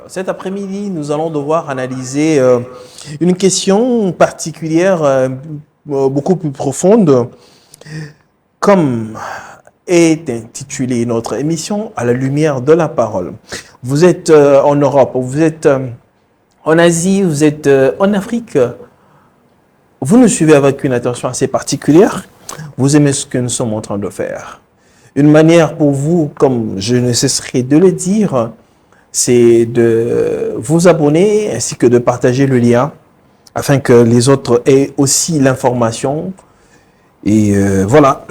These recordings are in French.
Cet après-midi, nous allons devoir analyser une question particulière, beaucoup plus profonde, comme est intitulée notre émission à la lumière de la parole. Vous êtes en Europe, vous êtes en Asie, vous êtes en Afrique. Vous nous suivez avec une attention assez particulière. Vous aimez ce que nous sommes en train de faire. Une manière pour vous, comme je ne cesserai de le dire, c'est de vous abonner ainsi que de partager le lien afin que les autres aient aussi l'information. Et voilà.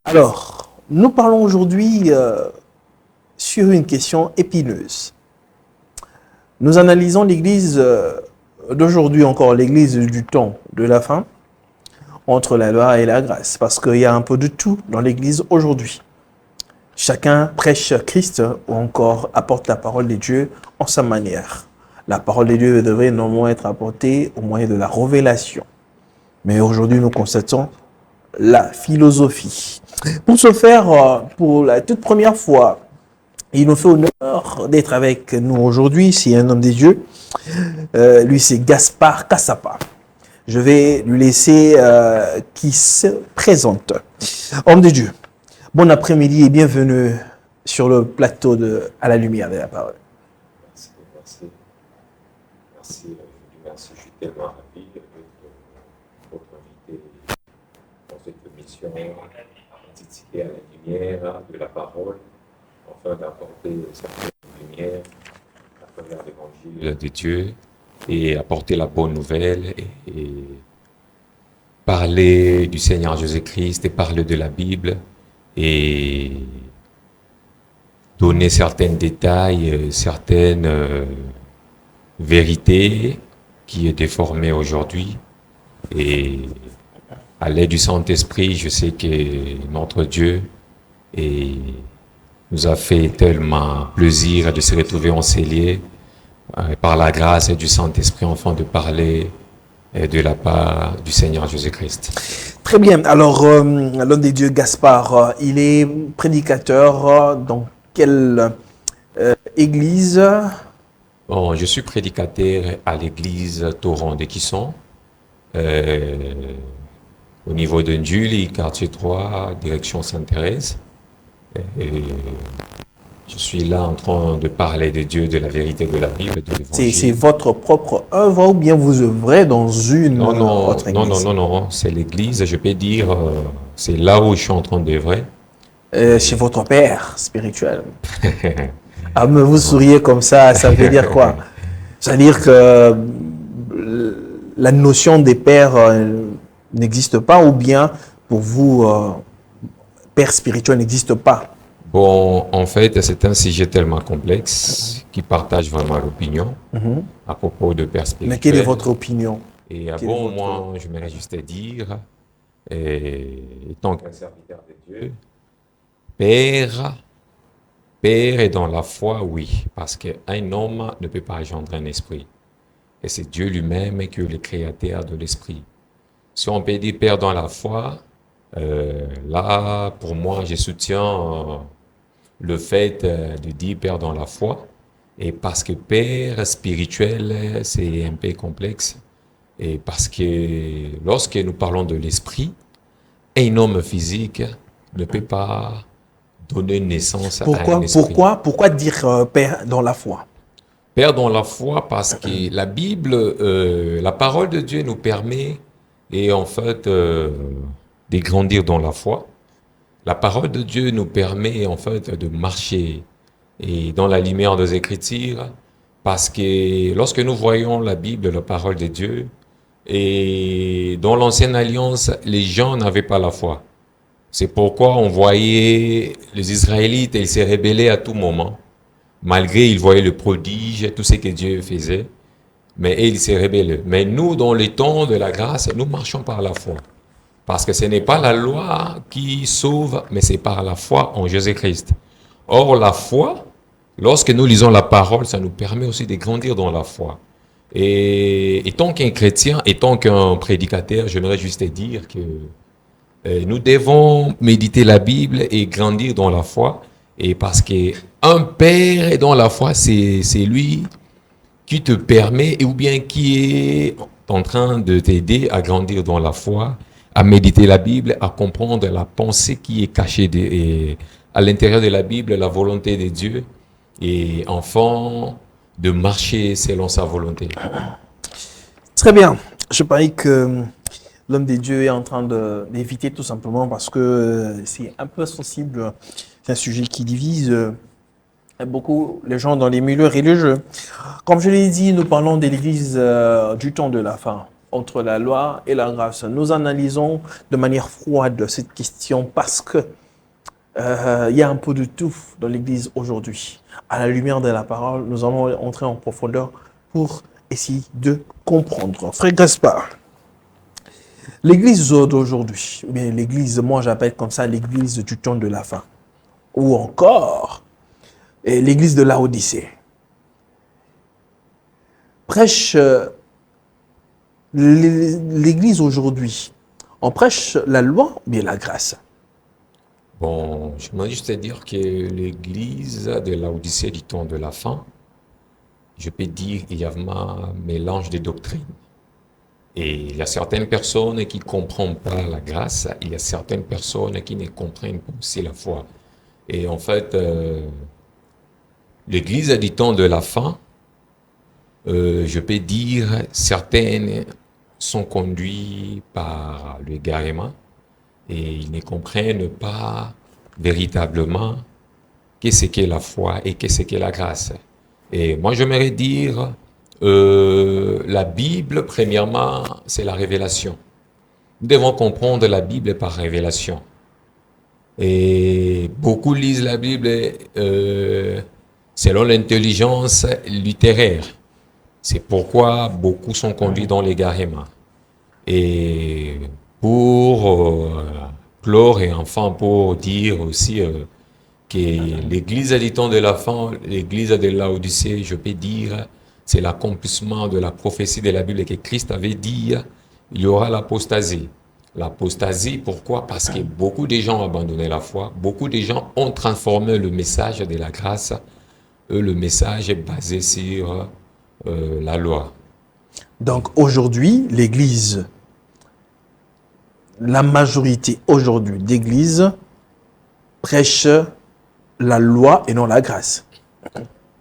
Alors, nous parlons aujourd'hui sur une question épineuse. Nous analysons l'Église d'aujourd'hui encore, l'Église du temps de la fin, entre la loi et la grâce, parce qu'il y a un peu de tout dans l'Église aujourd'hui. Chacun prêche Christ ou encore apporte la parole de Dieu en sa manière. La parole de Dieu devrait normalement être apportée au moyen de la révélation. Mais aujourd'hui, nous constatons la philosophie. Pour ce faire, pour la toute première fois, il nous fait honneur d'être avec nous aujourd'hui. C'est un homme des dieux. Lui, c'est Gaspard Cassapa. Je vais lui laisser qui se présente. Homme de Dieu. Bon après-midi et bienvenue sur le plateau de À la lumière de la parole. Merci. Je suis tellement ravi d'être votre invité dans cette émission intitulée À la lumière de la parole, afin d'apporter cette lumière à travers l'évangile de Dieu et apporter la bonne nouvelle et parler du Seigneur Jésus-Christ et parler de la Bible et donner certains détails, certaines vérités qui est déformée aujourd'hui. Et à l'aide du Saint-Esprit, je sais que notre Dieu nous a fait tellement plaisir de se retrouver en ces lieux par la grâce du Saint-Esprit, enfin de parler de la part du Seigneur Jésus-Christ. Très bien. Alors, l'homme des dieux Gaspard, il est prédicateur dans quelle église? Bon, je suis prédicateur à l'église Torrent de Quisson, au niveau de Ndjuli, quartier 3, direction Sainte-Thérèse. Et je suis là en train de parler de Dieu, de la vérité de la Bible, de l'Évangile. C'est votre propre œuvre ou bien vous œuvrez dans une autre église? Non, c'est l'église, je peux dire, c'est là où je suis en train d'œuvrer. Chez votre père spirituel. Ah, mais vous souriez comme ça veut dire quoi? Ça veut dire que la notion des pères n'existe pas ou bien pour vous, père spirituel n'existe pas? Bon, en fait, c'est un sujet tellement complexe qui partage vraiment l'opinion à propos de père spirituel. Mais quelle est votre opinion? Et bon, moi, je m'aimerais juste dire, étant qu'un serviteur de Dieu, Père est dans la foi, oui, parce qu'un homme ne peut pas engendrer un esprit. Et c'est Dieu lui-même qui est le créateur de l'esprit. Si on peut dire Père dans la foi, là, pour moi, je soutiens le fait de dire Père dans la foi, et parce que Père spirituel, c'est un peu complexe, et parce que lorsque nous parlons de l'esprit, un homme physique ne peut pas donner naissance à un esprit. Pourquoi dire Père dans la foi? Père dans la foi, parce que la Bible, la parole de Dieu nous permet, et en fait, de grandir dans la foi. La parole de Dieu nous permet, en fait, de marcher et dans la lumière des Écritures, parce que lorsque nous voyons la Bible, la parole de Dieu, et dans l'Ancienne Alliance, les gens n'avaient pas la foi. C'est pourquoi on voyait les Israélites, ils se rebellaient à tout moment. Malgré ils voyaient le prodige, tout ce que Dieu faisait, mais ils se rebellaient. Mais nous, dans les temps de la grâce, nous marchons par la foi. Parce que ce n'est pas la loi qui sauve, mais c'est par la foi en Jésus-Christ. Or, la foi, lorsque nous lisons la parole, ça nous permet aussi de grandir dans la foi. Et tant qu'un chrétien, et tant qu'un prédicateur, j'aimerais juste dire que nous devons méditer la Bible et grandir dans la foi Et parce qu'un père dans la foi, c'est lui qui te permet, ou bien qui est en train de t'aider à grandir dans la foi, à méditer la Bible, à comprendre la pensée qui est cachée à l'intérieur de la Bible, la volonté de Dieu, et enfin de marcher selon sa volonté. Très bien. Je parie que l'homme de Dieu est en train d'éviter tout simplement parce que c'est un peu sensible. C'est un sujet qui divise beaucoup les gens dans les milieux religieux. Comme je l'ai dit, nous parlons de l'Église du temps de la fin, entre la loi et la grâce. Nous analysons de manière froide cette question parce que il y a un peu de tout dans l'Église aujourd'hui. À la lumière de la parole, nous allons entrer en profondeur pour essayer de comprendre. Frère Gaspard, l'Église d'aujourd'hui, mais l'Église, moi j'appelle comme ça l'Église du temps de la fin, ou encore l'Église de Laodicée, prêche l'Église aujourd'hui. On prêche la loi ou bien la grâce? Bon, je voudrais juste te dire que l'église de Laodicée du temps de la fin, je peux dire qu'il y a un mélange de doctrines. Et il y a certaines personnes qui ne comprennent pas la grâce, il y a certaines personnes qui ne comprennent pas aussi la foi. Et en fait, l'église du temps de la fin, je peux dire, certaines sont conduites par l'égarement et ils ne comprennent pas véritablement qu'est-ce qu'est la foi et qu'est-ce qu'est la grâce. Et moi, j'aimerais dire, la Bible, premièrement, c'est la révélation. Nous devons comprendre la Bible par révélation. Et beaucoup lisent la Bible selon l'intelligence littéraire. C'est pourquoi beaucoup sont conduits dans l'égarement. Et pour clore et enfin pour dire aussi que l'église du temps de la fin, l'église de Laodicée, je peux dire, c'est l'accomplissement de la prophétie de la Bible que Christ avait dit, il y aura l'apostasie. L'apostasie, pourquoi? Parce que beaucoup de gens ont abandonné la foi, beaucoup de gens ont transformé le message de la grâce, le message est basé sur la loi. Donc aujourd'hui, l'Église, la majorité aujourd'hui d'Église prêche la loi et non la grâce.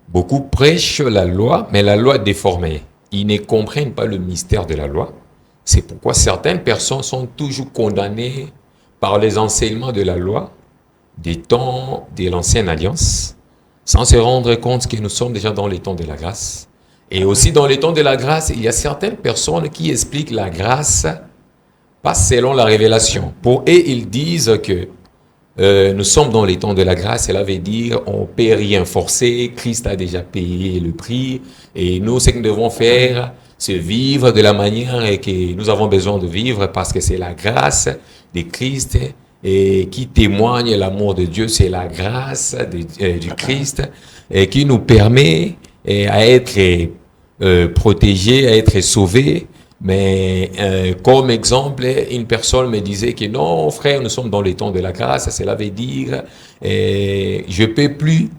Beaucoup prêchent la loi, mais la loi est déformée. Ils ne comprennent pas le mystère de la loi. C'est pourquoi certaines personnes sont toujours condamnées par les enseignements de la loi des temps de l'ancienne alliance, sans se rendre compte que nous sommes déjà dans les temps de la grâce. Et aussi dans les temps de la grâce, il y a certaines personnes qui expliquent la grâce pas selon la révélation. Pour eux, ils disent que nous sommes dans les temps de la grâce, cela veut dire on ne peut rien forcer, Christ a déjà payé le prix, et nous, ce que nous devons faire, c'est vivre de la manière que nous avons besoin de vivre, parce que c'est la grâce de Christ et qui témoigne l'amour de Dieu, c'est la grâce du Christ et qui nous permet à être protégés, à être sauvés. Mais comme exemple, une personne me disait que non, frère, nous sommes dans les temps de la grâce. Cela veut dire je peux plus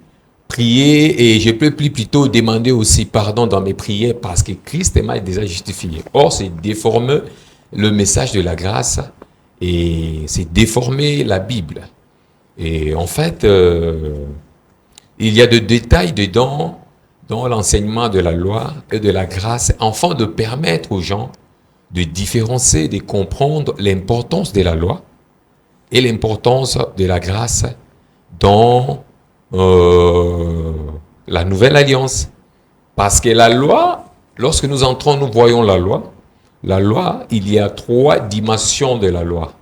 prier et je peux plus plutôt demander aussi pardon dans mes prières parce que Christ m'a déjà justifié. Or, c'est déformer le message de la grâce et c'est déformer la Bible. Et en fait, il y a des détails dedans dans l'enseignement de la loi et de la grâce, afin de permettre aux gens de différencier, de comprendre l'importance de la loi et l'importance de la grâce dans la nouvelle alliance. Parce que la loi, lorsque nous entrons, nous voyons la loi, il y a 3 dimensions de la loi.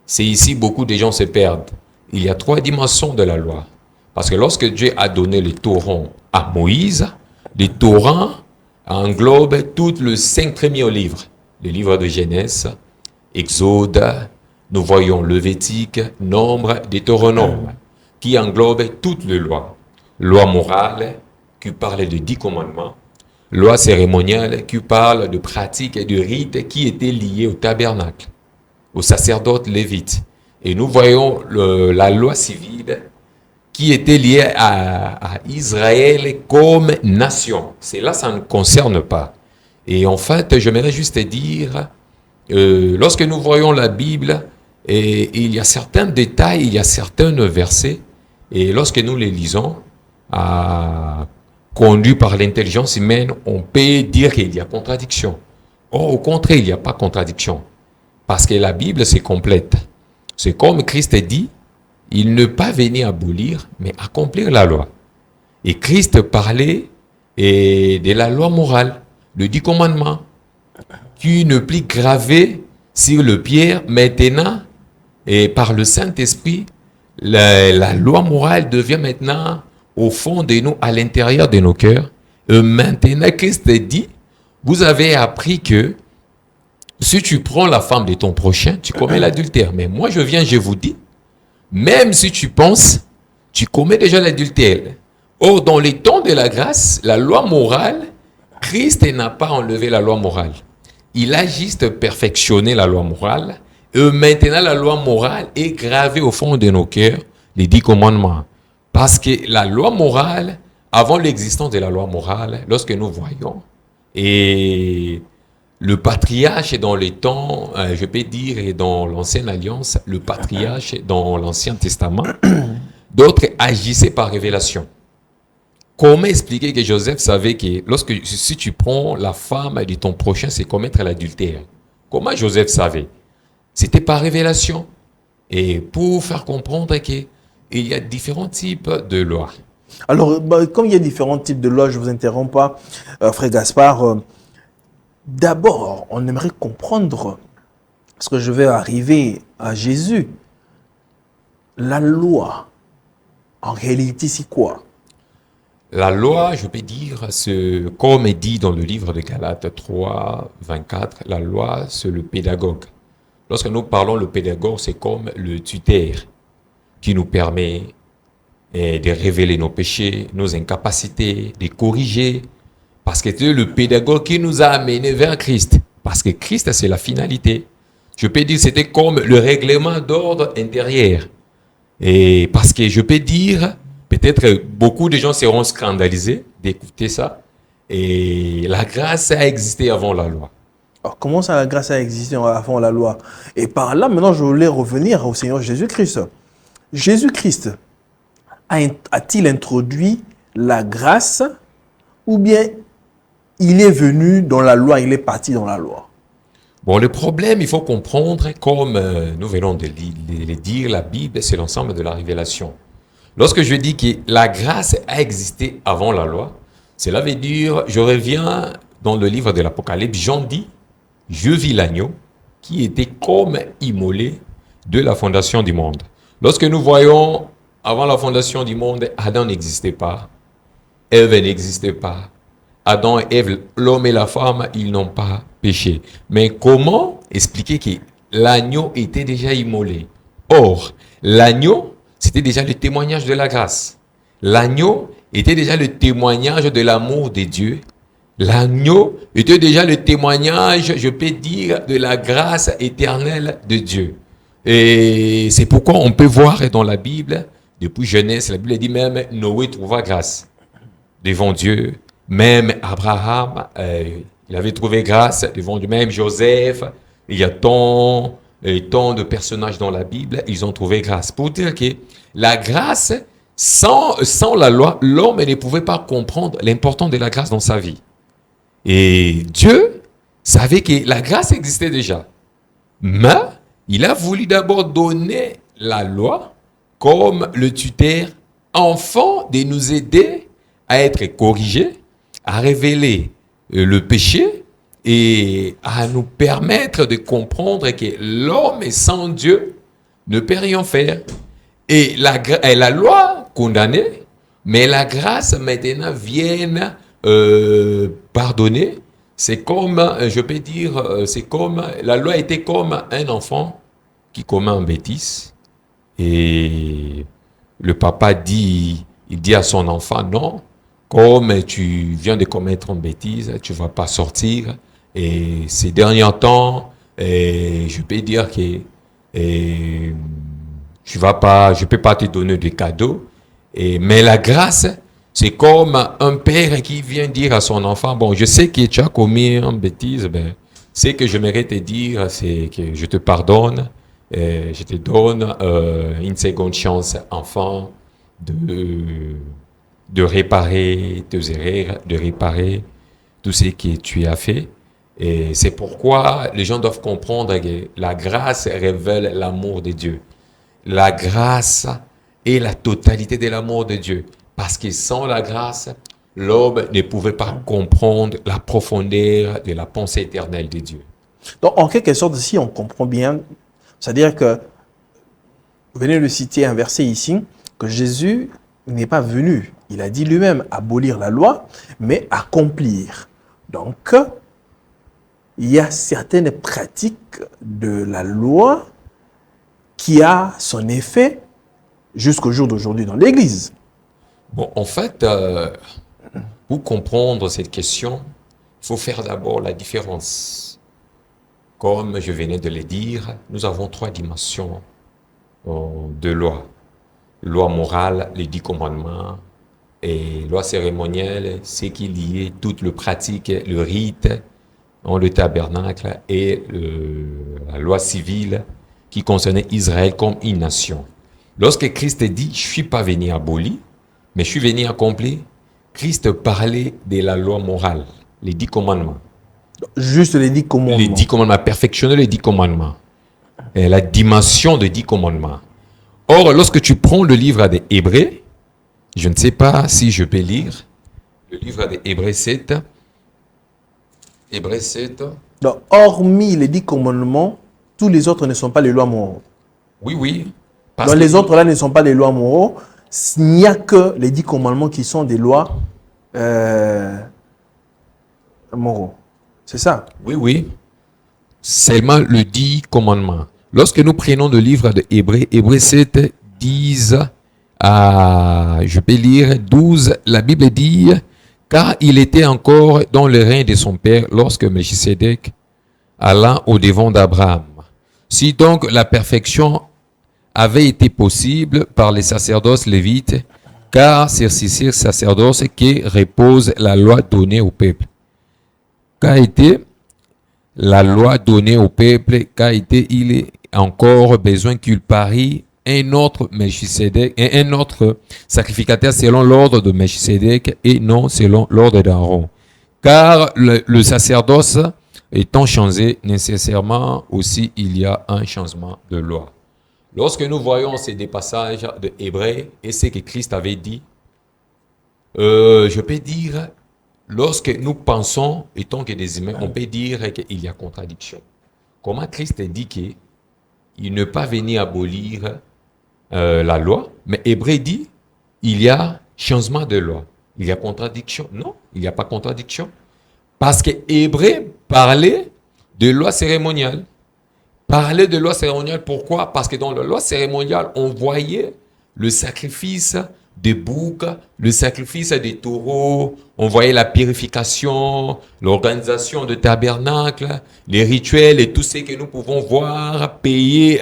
C'est ici beaucoup de gens se perdent. Il y a 3 dimensions de la loi. Parce que lorsque Dieu a donné le Torah à Moïse, le Torah englobe tous les 5 premiers livres. Le livre de Genèse, Exode, nous voyons Lévitique, Nombre, Deutéronome, qui englobe toutes les lois. Loi morale, qui parle de 10 commandements. Loi cérémoniale, qui parle de pratiques et de rites qui étaient liés au tabernacle, au sacerdoce lévite. Et nous voyons la loi civile, qui était lié à Israël comme nation. C'est là, ça ne concerne pas. Et en fait, j'aimerais juste dire, lorsque nous voyons la Bible, et il y a certains détails, il y a certains versets, et lorsque nous les lisons, conduits par l'intelligence humaine, on peut dire qu'il y a contradiction. Or, au contraire, il n'y a pas contradiction. Parce que la Bible, c'est complète. C'est comme Christ dit, il ne pas venir abolir, mais accomplir la loi. Et Christ parlait de la loi morale, le 10 commandements, qui ne plus gravé sur le pierre. Maintenant, et par le Saint-Esprit, la loi morale devient maintenant au fond de nous, à l'intérieur de nos cœurs. Et maintenant, Christ dit, vous avez appris que si tu prends la femme de ton prochain, tu commets l'adultère. Mais moi, je vous dis, même si tu penses, tu commets déjà l'adultère. Or, dans les temps de la grâce, la loi morale, Christ n'a pas enlevé la loi morale. Il a juste perfectionné la loi morale. Et maintenant, la loi morale est gravée au fond de nos cœurs, les 10 commandements. Parce que la loi morale, avant l'existence de la loi morale, lorsque nous voyons, et le patriarche dans les temps, je peux dire, et dans l'Ancienne Alliance, le patriarche dans l'Ancien Testament, d'autres agissaient par révélation. Comment expliquer que Joseph savait que si tu prends la femme de ton prochain, c'est commettre l'adultère? Comment Joseph savait? C'était par révélation. Et pour faire comprendre qu'il y a différents types de lois. Alors, comme il y a différents types de lois, je ne vous interromps pas, frère Gaspard. D'abord, on aimerait comprendre, parce que je vais arriver à Jésus, la loi, en réalité, c'est quoi? La loi, je peux dire, comme est dit dans le livre de Galates 3, 24, la loi, c'est le pédagogue. Lorsque nous parlons le pédagogue, c'est comme le tuteur qui nous permet de révéler nos péchés, nos incapacités, de corriger. Parce que c'est le pédagogue qui nous a amenés vers Christ. Parce que Christ, c'est la finalité. Je peux dire, c'était comme le règlement d'ordre intérieur. Et parce que je peux dire, peut-être beaucoup de gens seront scandalisés d'écouter ça. Et la grâce a existé avant la loi. Alors, comment ça, la grâce a existé avant la loi? Et par là, maintenant, je voulais revenir au Seigneur Jésus-Christ. Jésus-Christ a-t-il introduit la grâce ou bien il est venu dans la loi, il est parti dans la loi? Bon, le problème, il faut comprendre, comme nous venons de le dire, la Bible, c'est l'ensemble de la révélation. Lorsque je dis que la grâce a existé avant la loi, cela veut dire, je reviens dans le livre de l'Apocalypse, Jean dit, je vis l'agneau qui était comme immolé de la fondation du monde. Lorsque nous voyons, avant la fondation du monde, Adam n'existait pas, Ève n'existait pas. Adam et Ève, l'homme et la femme, ils n'ont pas péché. Mais comment expliquer que l'agneau était déjà immolé? Or, l'agneau, c'était déjà le témoignage de la grâce. L'agneau était déjà le témoignage de l'amour de Dieu. L'agneau était déjà le témoignage, je peux dire, de la grâce éternelle de Dieu. Et c'est pourquoi on peut voir dans la Bible, depuis Genèse, la Bible dit même Noé trouva grâce devant Dieu. Même Abraham, il avait trouvé grâce devant Dieu. Même Joseph, il y a tant de personnages dans la Bible, ils ont trouvé grâce. Pour dire que la grâce, sans la loi, l'homme ne pouvait pas comprendre l'importance de la grâce dans sa vie. Et Dieu savait que la grâce existait déjà. Mais il a voulu d'abord donner la loi comme le tuteur enfant de nous aider à être corrigés, à révéler le péché et à nous permettre de comprendre que l'homme sans Dieu ne peut rien faire. Et la loi condamnait, mais la grâce maintenant vient pardonner. C'est comme, je peux dire, c'est comme, la loi était comme un enfant qui commet une bêtise. Et le papa dit, il dit à son enfant, non, comme tu viens de commettre une bêtise, tu ne vas pas sortir. Et ces derniers temps, je peux dire que je ne peux pas te donner de cadeaux. Mais la grâce, c'est comme un père qui vient dire à son enfant, bon, je sais que tu as commis une bêtise, ben, ce que j'aimerais te dire, c'est que je te pardonne, et je te donne une seconde chance, enfant, de, de réparer tes erreurs, de réparer tout ce que tu as fait. Et c'est pourquoi les gens doivent comprendre que la grâce révèle l'amour de Dieu. La grâce est la totalité de l'amour de Dieu. Parce que sans la grâce, l'homme ne pouvait pas comprendre la profondeur de la pensée éternelle de Dieu. Donc, en quelque sorte, si on comprend bien, c'est-à-dire que, vous venez de citer un verset ici, que Jésus n'est pas venu, il a dit lui-même, abolir la loi, mais accomplir. Donc, il y a certaines pratiques de la loi qui a son effet jusqu'au jour d'aujourd'hui dans l'Église. Bon, en fait, pour comprendre cette question, il faut faire d'abord la différence. Comme je venais de le dire, nous avons 3 dimensions de loi. Loi morale, les 10 commandements, et loi cérémonielle, c'est qui liait toute le pratique, le rite, le tabernacle, et la loi civile qui concernait Israël comme une nation. Lorsque Christ dit « je ne suis pas venu abolir, mais je suis venu accomplir », Christ parlait de la loi morale, les 10 commandements. Juste les 10 commandements. Les 10 commandements, perfectionner les 10 commandements. Et la dimension des 10 commandements. Or, lorsque tu prends le livre des Hébreux, je ne sais pas si je peux lire, le livre des Hébreux 7. Hébreux 7. Donc, hormis les 10 commandements, tous les autres ne sont pas les lois moraux. Oui, oui. Donc, les autres là ne sont pas les lois moraux. Il n'y a que les 10 commandements qui sont des lois moraux. C'est ça? Oui, oui. Seulement le 10 commandements. Lorsque nous prenons le livre de Hébreux, Hébreux 7 disent, je peux lire 12, la Bible dit, car il était encore dans le règne de son père lorsque Melchisédek alla au-devant d'Abraham. Si donc la perfection avait été possible par les sacerdoces lévites, car c'est sur ces sacerdoces que repose la loi donnée au peuple. Qu'a été la loi donnée au peuple, qu'a été il est encore besoin qu'il parie un autre Melchisédek, un autre sacrificateur selon l'ordre de Melchisédek et non selon l'ordre d'Aaron. Car le sacerdoce étant changé, nécessairement aussi il y a un changement de loi. Lorsque nous voyons ces deux passages de Hébreux et ce que Christ avait dit, je peux dire, lorsque nous pensons, étant que des humains, on peut dire qu'il y a contradiction. Comment Christ dit qu'il ne pas venir abolir la loi, mais Hébreux dit il y a changement de loi. Il y a contradiction? Non, il n'y a pas contradiction. Parce que Hébreux parlait de loi cérémoniale. Parler de loi cérémoniale, pourquoi? Parce que dans la loi cérémoniale, on voyait le sacrifice des boucs, le sacrifice des taureaux, on voyait la purification, l'organisation de tabernacle, les rituels et tout ce que nous pouvons voir, payer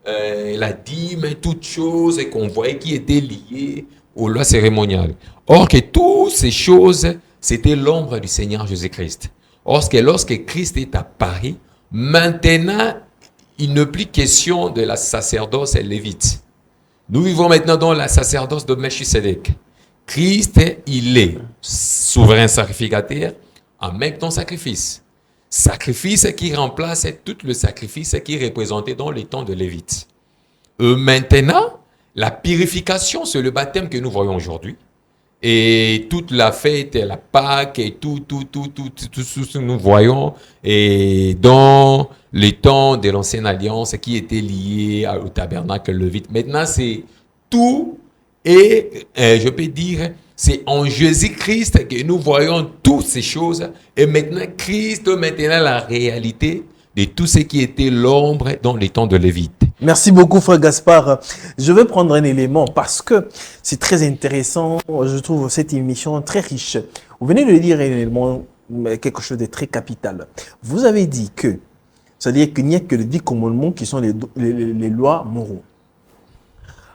la dîme, toutes choses qu'on voyait qui étaient liées aux lois cérémoniales. Or que toutes ces choses, c'était l'ombre du Seigneur Jésus-Christ. Or que lorsque Christ est apparu, maintenant, il n'est plus question de la sacerdoce lévite. Nous vivons maintenant dans la sacerdoce de Melchisédek. Christ, il est souverain sacrificateur, en même temps sacrifice. Sacrifice qui remplace tout le sacrifice qui est représenté dans les temps de Lévite. Maintenant, la purification, c'est le baptême que nous voyons aujourd'hui. Et toute la fête, la Pâque et tout ce que nous voyons et dans les temps de l'ancienne alliance qui était lié au tabernacle levite. Maintenant, c'est tout et je peux dire, c'est en Jésus-Christ que nous voyons toutes ces choses. Et maintenant, Christ, maintenant la réalité de tout ce qui était l'ombre dans les temps de Lévite. Merci beaucoup, frère Gaspard. Je vais prendre un élément parce que c'est très intéressant. Je trouve cette émission très riche. Vous venez de dire un élément, quelque chose de très capital. Vous avez dit que, c'est-à-dire qu'il n'y a que les 10 commandements qui sont les lois moraux.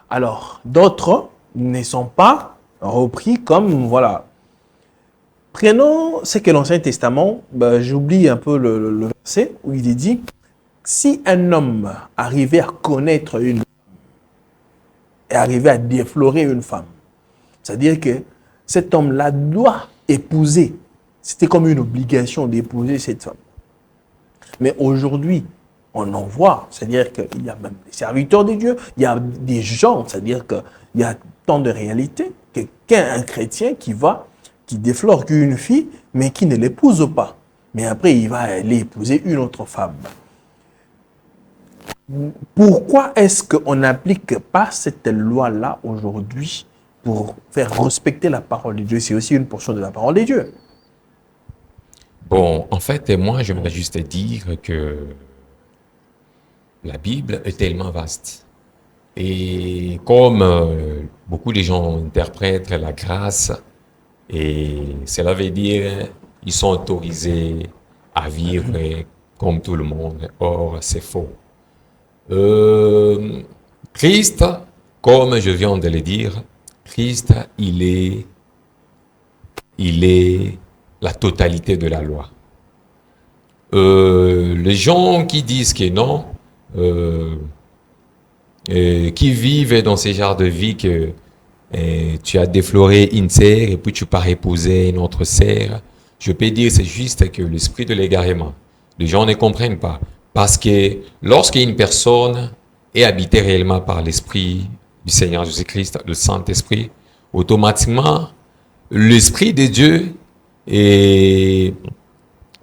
Alors, d'autres ne sont pas repris comme, voilà. Prenons ce que l'Ancien Testament, j'oublie un peu le verset où il est dit, si un homme arrivait à connaître une femme et arrivait à déflorer une femme, c'est-à-dire que cet homme-là doit épouser. C'était comme une obligation d'épouser cette femme. Mais aujourd'hui, on en voit, c'est-à-dire qu'il y a même des serviteurs de Dieu, il y a des gens, c'est-à-dire qu'il y a tant de réalités, un chrétien qui déflore qu'une fille, mais qui ne l'épouse pas. Mais après, il va aller épouser une autre femme. Pourquoi est-ce qu'on n'applique pas cette loi-là aujourd'hui pour faire respecter la parole de Dieu? C'est aussi une portion de la parole de Dieu. Bon, en fait, moi, j'aimerais juste dire que la Bible est tellement vaste. Et comme beaucoup de gens interprètent la grâce, et cela veut dire ils sont autorisés à vivre comme tout le monde. Or, c'est faux. Christ, comme je viens de le dire, Christ, il est la totalité de la loi. Les gens qui disent que non, qui vivent dans ce genre de vie que tu as défloré une sœur et puis tu pars épouser une autre sœur, je peux dire c'est juste que l'esprit de l'égarement. Les gens ne comprennent pas. Parce que lorsqu'une personne est habitée réellement par l'esprit du Seigneur Jésus-Christ, le Saint-Esprit, automatiquement, l'esprit de Dieu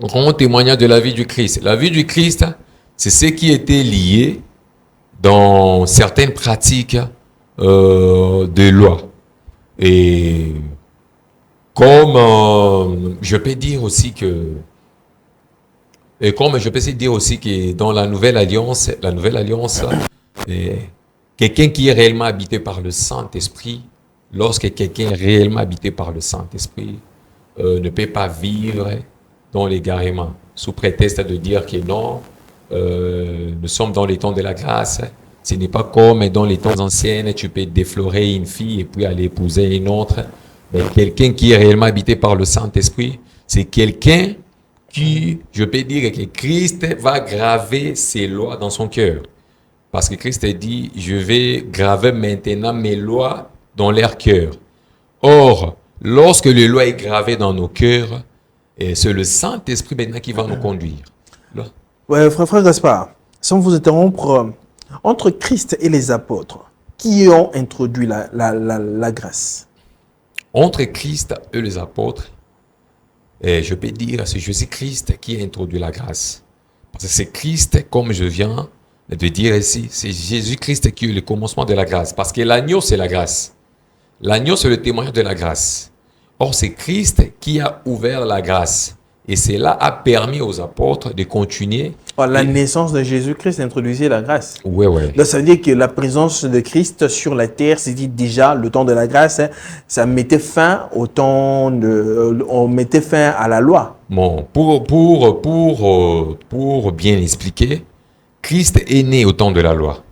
rend témoignage de la vie du Christ. La vie du Christ, c'est ce qui était lié dans certaines pratiques de loi. Et comme je peux dire aussi que dans la Nouvelle Alliance, quelqu'un qui est réellement habité par le Saint-Esprit, lorsque quelqu'un est réellement habité par le Saint-Esprit, ne peut pas vivre dans l'égarement, sous prétexte de dire que non, nous sommes dans les temps de la grâce. Ce n'est pas comme dans les temps anciens, tu peux déflorer une fille et puis aller épouser une autre. Mais quelqu'un qui est réellement habité par le Saint-Esprit, c'est quelqu'un qui, je peux dire que Christ va graver ses lois dans son cœur. Parce que Christ a dit, je vais graver maintenant mes lois dans leur cœur. Or, lorsque les lois est gravées dans nos cœurs, c'est le Saint-Esprit maintenant qui va nous conduire. Ouais, frère Gaspard, sans vous interrompre, entre Christ et les apôtres, qui ont introduit la grâce? Entre Christ et les apôtres, je peux dire, c'est Jésus-Christ qui a introduit la grâce. Parce que c'est Christ, comme je viens de dire ici, c'est Jésus-Christ qui est le commencement de la grâce. Parce que l'agneau, c'est la grâce. L'agneau, c'est le témoignage de la grâce. Or, c'est Christ qui a ouvert la grâce. Et cela a permis aux apôtres de continuer. La naissance de Jésus-Christ introduisait la grâce. Oui, oui. Donc, ça veut dire que la présence de Christ sur la terre, c'était déjà le temps de la grâce. Ça mettait fin au temps on mettait fin à la loi. Bon, pour bien expliquer, Christ est né au temps de la loi.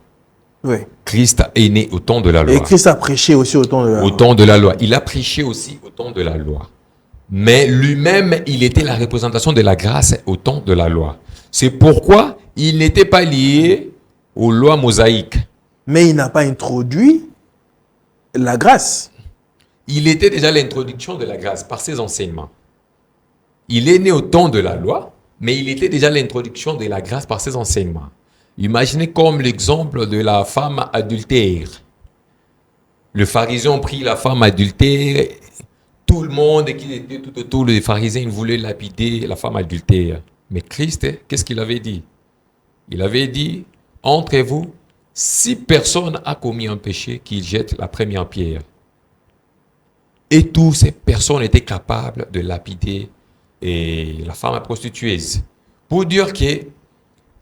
Oui. Christ est né au temps de la loi. Et Christ a prêché aussi au temps de la loi. Au temps de la loi. Il a prêché aussi au temps de la loi. Mais lui-même, il était la représentation de la grâce au temps de la loi. C'est pourquoi il n'était pas lié aux lois mosaïques. Mais il n'a pas introduit la grâce. Il était déjà l'introduction de la grâce par ses enseignements. Il est né au temps de la loi, mais il était déjà l'introduction de la grâce par ses enseignements. Imaginez comme l'exemple de la femme adultère. Le pharisien a pris la femme adultère. Tout le monde qui était tout autour des pharisiens voulait lapider la femme adultère. Mais Christ, qu'est-ce qu'il avait dit? Il avait dit, entre vous, si personne a commis un péché, qu'il jette la première pierre. Et toutes ces personnes étaient capables de lapider la femme prostitueuse. Pour dire que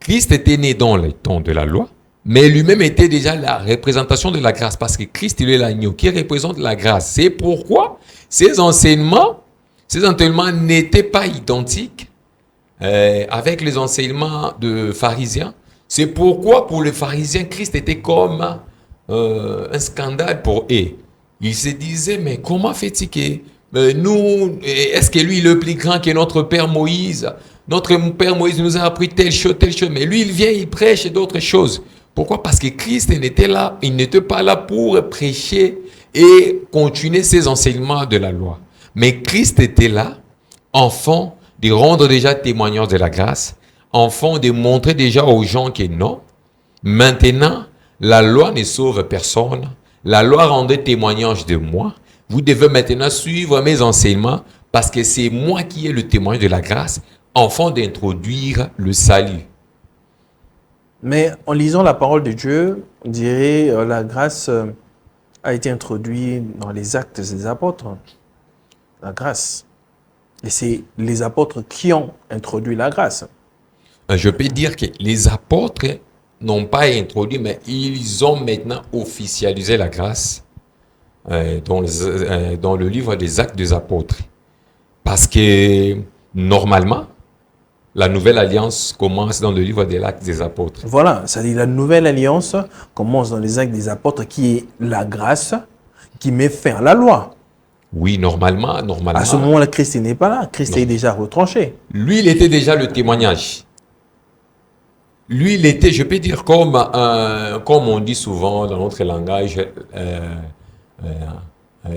Christ était né dans le temps de la loi, mais lui-même était déjà la représentation de la grâce, parce que Christ, il est l'agneau qui représente la grâce. C'est pourquoi ces enseignements n'étaient pas identiques avec les enseignements de pharisiens. C'est pourquoi pour les pharisiens, Christ était comme un scandale pour eux. Il se disait, mais comment fait-il que nous, est-ce que lui il est le plus grand que notre père Moïse? Notre père Moïse nous a appris telle chose, mais lui il vient, il prêche d'autres choses. Pourquoi? Parce que Christ n'était là, il n'était pas là pour prêcher et continuer ses enseignements de la loi. Mais Christ était là, enfant, de rendre déjà témoignage de la grâce, enfant, de montrer déjà aux gens que non. Maintenant, la loi ne sauve personne. La loi rendait témoignage de moi. Vous devez maintenant suivre mes enseignements parce que c'est moi qui ai le témoignage de la grâce, enfant d'introduire le salut. Mais en lisant la parole de Dieu, on dirait la grâce a été introduite dans les actes des apôtres. La grâce. Et c'est les apôtres qui ont introduit la grâce. Je peux dire que les apôtres n'ont pas introduit, mais ils ont maintenant officialisé la grâce dans le livre des actes des apôtres. Parce que normalement, la nouvelle alliance commence dans le livre des actes des apôtres. Voilà, c'est-à-dire la nouvelle alliance commence dans les actes des apôtres qui est la grâce qui met fin à la loi. Oui, normalement. À ce moment-là, Christ n'est pas là. Christ est déjà retranché. Lui, il était déjà le témoignage. Lui, il était, je peux dire, comme on dit souvent dans notre langage,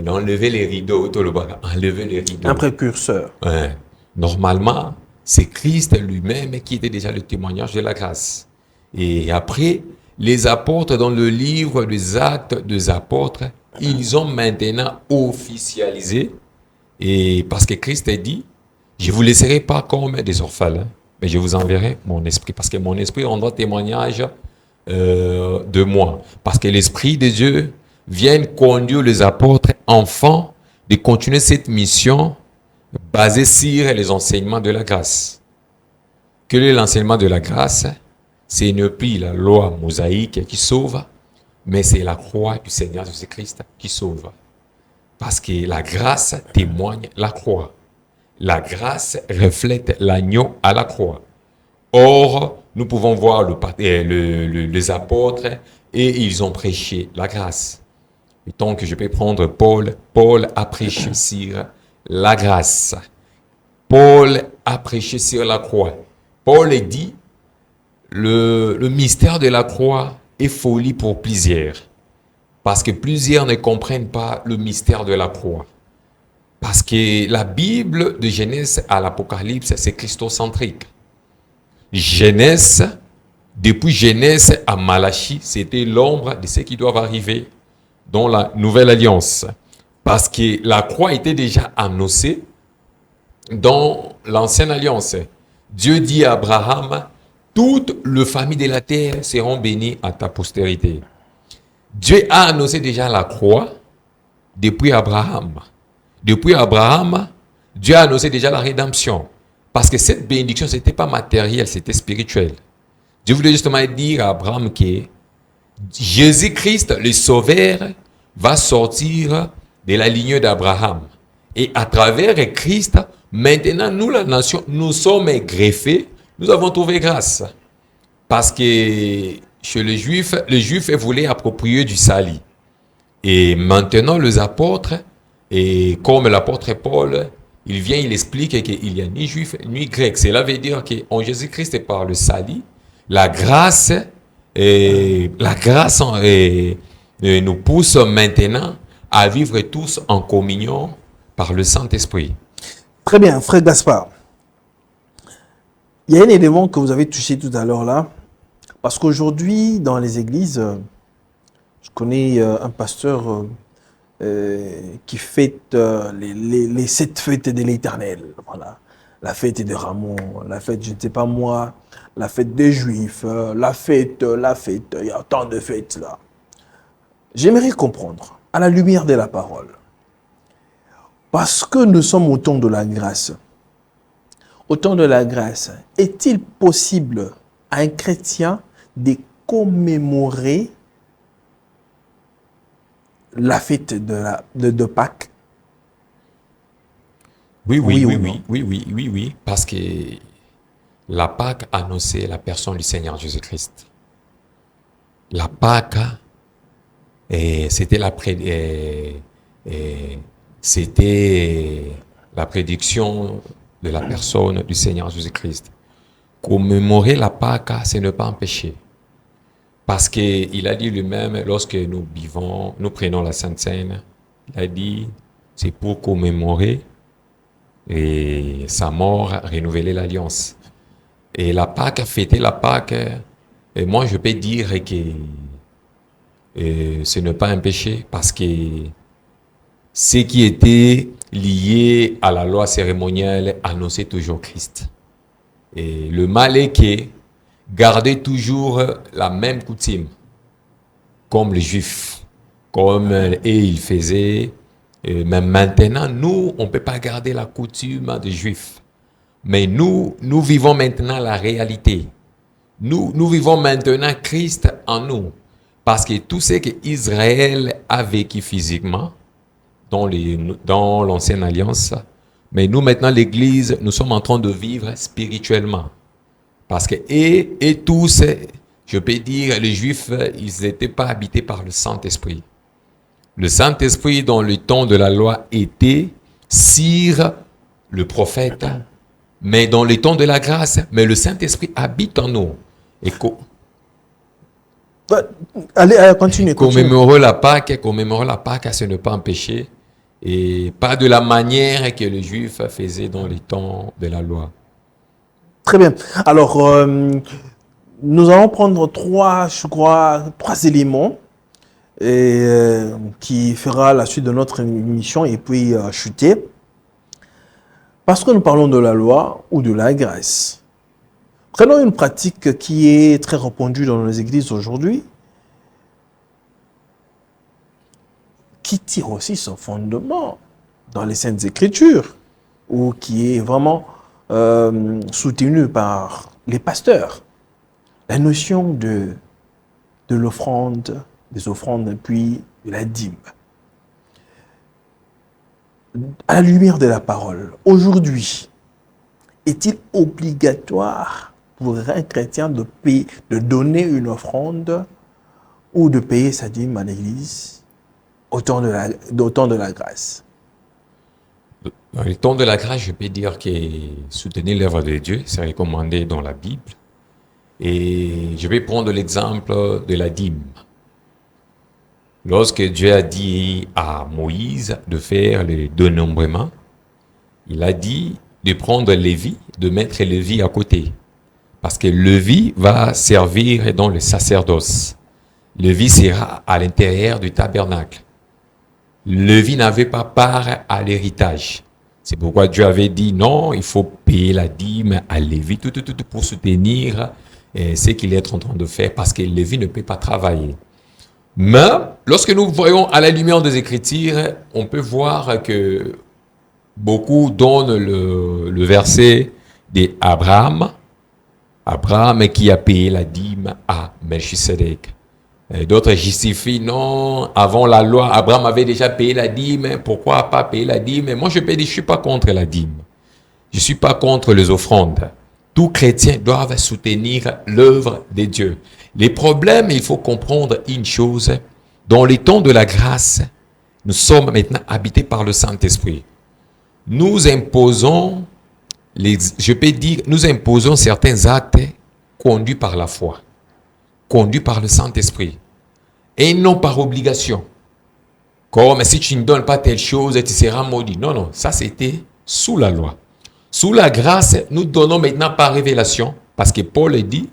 enlever les rideaux, enlever les rideaux. Un précurseur. Normalement, c'est Christ lui-même qui était déjà le témoignage de la grâce. Et après, les apôtres, dans le livre des actes des apôtres, ils ont maintenant officialisé, et parce que Christ a dit, je ne vous laisserai pas comme des orphelins, mais je vous enverrai mon esprit, parce que mon esprit rendra témoignage de moi. Parce que l'Esprit de Dieu vient conduire les apôtres enfants de continuer cette mission basée sur les enseignements de la grâce. Quel est l'enseignement de la grâce? C'est ne plus la loi mosaïque qui sauve, mais c'est la croix du Seigneur Jésus-Christ qui sauve. Parce que la grâce témoigne la croix. La grâce reflète l'agneau à la croix. Or, nous pouvons voir les apôtres et ils ont prêché la grâce. Et donc, je peux prendre Paul. Paul a prêché sur la grâce. Paul a prêché sur la croix. Paul dit, le mystère de la croix est folie pour plusieurs. Parce que plusieurs ne comprennent pas le mystère de la croix. Parce que la Bible de Genèse à l'Apocalypse, c'est christocentrique. Genèse, depuis Genèse à Malachie, c'était l'ombre de ce qui doit arriver dans la nouvelle alliance. Parce que la croix était déjà annoncée dans l'ancienne alliance. Dieu dit à Abraham, toutes les familles de la terre seront bénies à ta postérité. Dieu a annoncé déjà la croix depuis Abraham. Depuis Abraham, Dieu a annoncé déjà la rédemption. Parce que cette bénédiction, ce n'était pas matériel, c'était spirituel. Dieu voulait justement dire à Abraham que Jésus-Christ, le Sauveur, va sortir de la lignée d'Abraham. Et à travers Christ, maintenant, nous, la nation, nous sommes greffés, nous avons trouvé grâce. Parce que chez les Juifs voulaient approprier du salut. Et maintenant, les apôtres, et comme l'apôtre Paul, il vient, il explique qu'il n'y a ni juif ni grec. Cela veut dire qu'en Jésus-Christ, par le salut, la grâce nous pousse maintenant à vivre tous en communion par le Saint-Esprit. Très bien, frère Gaspard. Il y a un élément que vous avez touché tout à l'heure là, parce qu'aujourd'hui, dans les églises, je connais un pasteur qui fête les 7 fêtes de l'Éternel. Voilà. La fête des Ramons, la fête, je ne sais pas moi, la fête des Juifs, la fête, il y a tant de fêtes là. J'aimerais comprendre, à la lumière de la parole, parce que nous sommes au temps de la grâce. Au temps de la grâce, est-il possible à un chrétien de commémorer la fête de Pâques? Oui. Parce que la Pâque annonçait la personne du Seigneur Jésus-Christ. La Pâque, c'était Et c'était la prédiction de la personne du Seigneur Jésus-Christ. Commémorer la Pâque, c'est ne pas en pécher. Parce qu'il a dit lui-même, lorsque nous prenons la Sainte Seine, il a dit, c'est pour commémorer et sa mort, renouveler l'alliance. Et la Pâque, fêter la Pâque, et moi je peux dire que ce n'est pas un péché, parce que ce qui était lié à la loi cérémonielle annonçait toujours Christ. Et le mal est que garder toujours la même coutume, comme les Juifs, comme ils faisaient. Et même maintenant, nous, on ne peut pas garder la coutume des Juifs. Mais nous vivons maintenant la réalité. Nous vivons maintenant Christ en nous. Parce que tout ce qu'Israël a vécu physiquement dans l'ancienne alliance, mais nous maintenant, l'Église, nous sommes en train de vivre spirituellement. Parce que, et tous, je peux dire, les Juifs, ils n'étaient pas habités par le Saint-Esprit. Le Saint-Esprit, dans le temps de la loi, était sur le prophète. Mais dans le temps de la grâce, mais le Saint-Esprit habite en nous. Et allez, continuez. Commémorer la Pâque, ce n'est pas un péché. Et pas de la manière que les Juifs faisaient dans les temps de la loi. Très bien. Alors, nous allons prendre trois éléments qui fera la suite de notre émission et puis chuter. Parce que nous parlons de la loi ou de la grâce. Prenons une pratique qui est très répandue dans nos églises aujourd'hui, qui tire aussi son fondement dans les Saintes Écritures, ou qui est vraiment soutenu par les pasteurs. La notion de l'offrande, des offrandes, puis de la dîme. À la lumière de la parole, aujourd'hui, est-il obligatoire pour un chrétien de donner une offrande ou de payer sa dîme à l'église au temps de la grâce? Dans le temps de la grâce, je peux dire que soutenir l'œuvre de Dieu, c'est recommandé dans la Bible. Et je vais prendre l'exemple de la dîme. Lorsque Dieu a dit à Moïse de faire le dénombrement, il a dit de prendre Lévi, de mettre Lévi à côté. Parce que Lévi va servir dans le sacerdoce. Lévi sera à l'intérieur du tabernacle. Lévi n'avait pas part à l'héritage. C'est pourquoi Dieu avait dit non, il faut payer la dîme à Lévi, tout pour soutenir ce qu'il est en train de faire, parce que Lévi ne peut pas travailler. Mais lorsque nous voyons à la lumière des Écritures, on peut voir que beaucoup donnent le verset d'Abraham, Abraham qui a payé la dîme à Melchisedec. D'autres justifient, non, avant la loi, Abraham avait déjà payé la dîme, pourquoi pas payer la dîme? Moi, je peux dire, je ne suis pas contre la dîme. Je ne suis pas contre les offrandes. Tous chrétiens doivent soutenir l'œuvre de Dieu. Les problèmes, il faut comprendre une chose. Dans les temps de la grâce, nous sommes maintenant habités par le Saint-Esprit. Nous imposons, nous imposons certains actes conduits par la foi, conduits par le Saint-Esprit, et non par obligation. Comme si tu ne donnes pas telle chose, tu seras maudit. Non, ça c'était sous la loi. Sous la grâce, nous donnons maintenant par révélation, parce que Paul dit,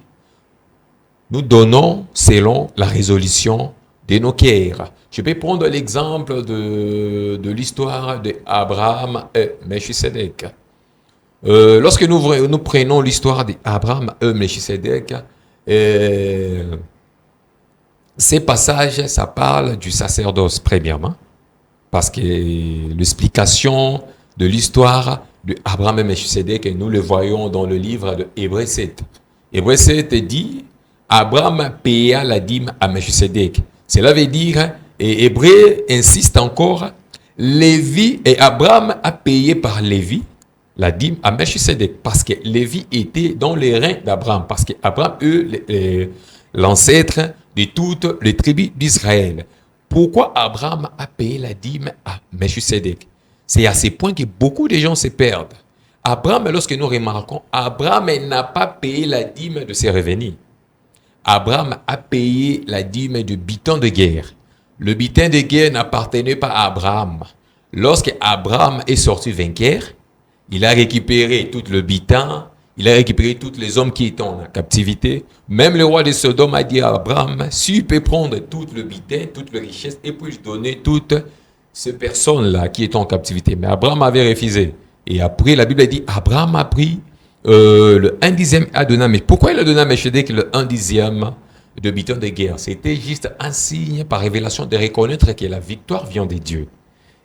nous donnons selon la résolution de nos cœurs. Je vais prendre l'exemple de l'histoire d'Abraham et Melchisedec. Lorsque nous prenons l'histoire d'Abraham et Melchisedec, ces passages, ça parle du sacerdoce premièrement, parce que l'explication de l'histoire d'Abraham et Melchisedec, nous le voyons dans le livre de Hébreux 7. Hébreux 7 dit, Abraham paya la dîme à Melchisedec. Cela veut dire, et Hébreux insiste encore, Lévi et Abraham a payé par Lévi la dîme à Melchisedec, parce que Lévi était dans les reins d'Abraham, parce qu'Abraham, l'ancêtre de toutes les tribus d'Israël. Pourquoi Abraham a payé la dîme à Melchisedec? C'est à ce point que beaucoup de gens se perdent. Abraham, lorsque nous remarquons, Abraham n'a pas payé la dîme de ses revenus. Abraham a payé la dîme du butin de guerre. Le butin de guerre n'appartenait pas à Abraham. Lorsque Abraham est sorti vainqueur, il a récupéré tout le butin, il a récupéré tous les hommes qui étaient en captivité. Même le roi de Sodome a dit à Abraham, si tu peux prendre tout le butin, toute la richesse, et puis donner toutes ces personnes-là qui étaient en captivité. Mais Abraham avait refusé. Et après, la Bible dit, Abraham a pris le 1/10 à donner. Mais pourquoi il a donné à Melchisedec le 1/10 de butin de guerre? C'était juste un signe par révélation de reconnaître que la victoire vient de Dieu.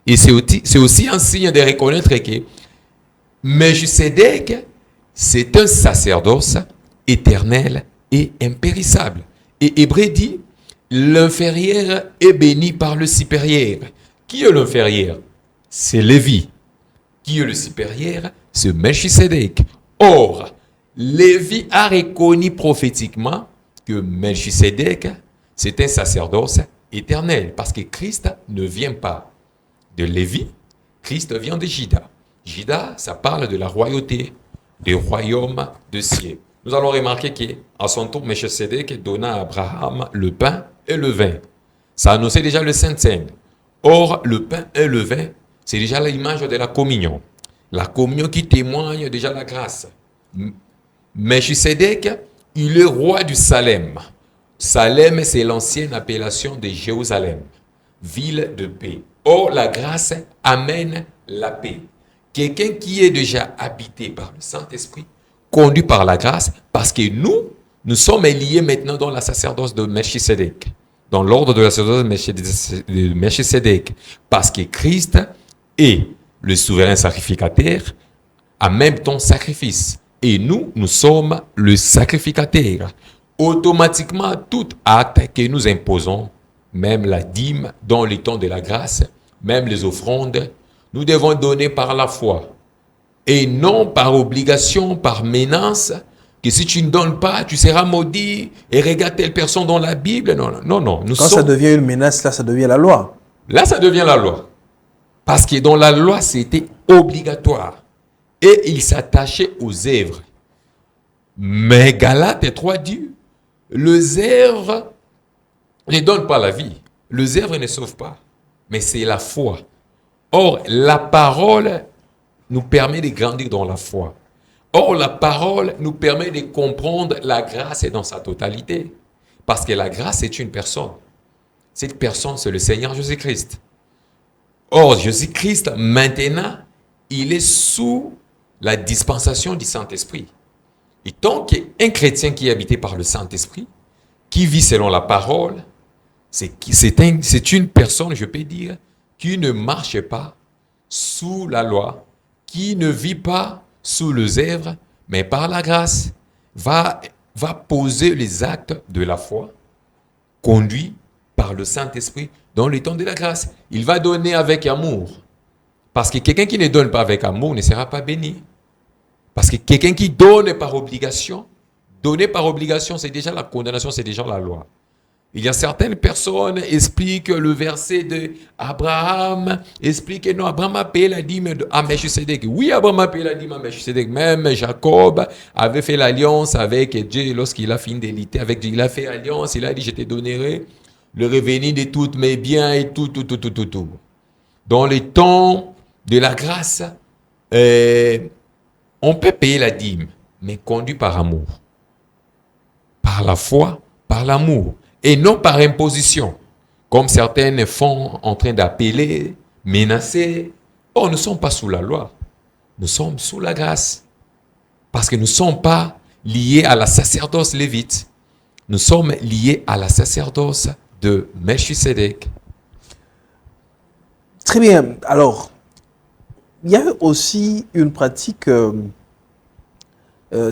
Et c'est aussi un signe de reconnaître que Melchisedec, c'est un sacerdoce éternel et impérissable. Et Hébreu dit, l'inférieur est béni par le supérieur. Qui est l'inférieur? C'est Lévi. Qui est le supérieur? C'est Melchisedec. Or, Lévi a reconnu prophétiquement que Melchisedec, c'est un sacerdoce éternel. Parce que Christ ne vient pas de Lévi, Christ vient de Juda. Juda, ça parle de la royauté, du royaume de ciel. Nous allons remarquer qu'à son tour, Melchisedec donna à Abraham le pain et le vin. Ça annonçait déjà le Saint-Saint. Or, le pain et le vin, c'est déjà l'image de la communion. La communion qui témoigne déjà la grâce. Melchisedec, il est roi du Salem. Salem, c'est l'ancienne appellation de Jérusalem, ville de paix. Or, la grâce amène la paix. Quelqu'un qui est déjà habité par le Saint-Esprit, conduit par la grâce, parce que nous sommes liés maintenant dans la sacerdoce de Melchisedec, dans l'ordre de la sacerdoce de Melchisedec, parce que Christ est le souverain sacrificateur, en même temps sacrifice. Et nous sommes le sacrificateur. Automatiquement, tout acte que nous imposons, même la dîme, dans les temps de la grâce, même les offrandes, nous devons donner par la foi. Et non par obligation, par menace, que si tu ne donnes pas, tu seras maudit, et regarde telle personne dans la Bible. Non. Quand ça devient une menace, là, ça devient la loi. Là, ça devient la loi. Parce que dans la loi, c'était obligatoire. Et il s'attachait aux œuvres. Mais Galates 3 dit, les œuvres ne donnent pas la vie. Les œuvres ne sauvent pas. Mais c'est la foi. Or, la parole nous permet de grandir dans la foi. Or, la parole nous permet de comprendre la grâce dans sa totalité. Parce que la grâce est une personne. Cette personne, c'est le Seigneur Jésus-Christ. Or, Jésus-Christ, maintenant, il est sous la dispensation du Saint-Esprit. Et tant qu'un chrétien qui est habité par le Saint-Esprit, qui vit selon la parole, c'est une personne, je peux dire, qui ne marche pas sous la loi, qui ne vit pas sous les œuvres, mais par la grâce, va poser les actes de la foi, conduit par le Saint-Esprit dans les temps de la grâce. Il va donner avec amour. Parce que quelqu'un qui ne donne pas avec amour ne sera pas béni. Parce que quelqu'un qui donne par obligation, donner par obligation, c'est déjà la condamnation, c'est déjà la loi. Il y a certaines personnes qui expliquent le verset de Abraham, expliquent que non, Abraham a payé la dîme à Melchisedec. Oui, Abraham a payé la dîme à Melchisedec. Même Jacob avait fait l'alliance avec Dieu lorsqu'il a fidélité avec Dieu. Il a fait alliance, il a dit, je te donnerai le revenu de tous mes biens et tout. Dans les temps de la grâce, on peut payer la dîme, mais conduit par amour. Par la foi, par l'amour. Et non par imposition, comme certaines font en train d'appeler, menacer. Oh, nous ne sommes pas sous la loi, nous sommes sous la grâce. Parce que nous ne sommes pas liés à la sacerdoce lévite, nous sommes liés à la sacerdoce de Melchisedec. Très bien. Alors, il y a aussi une pratique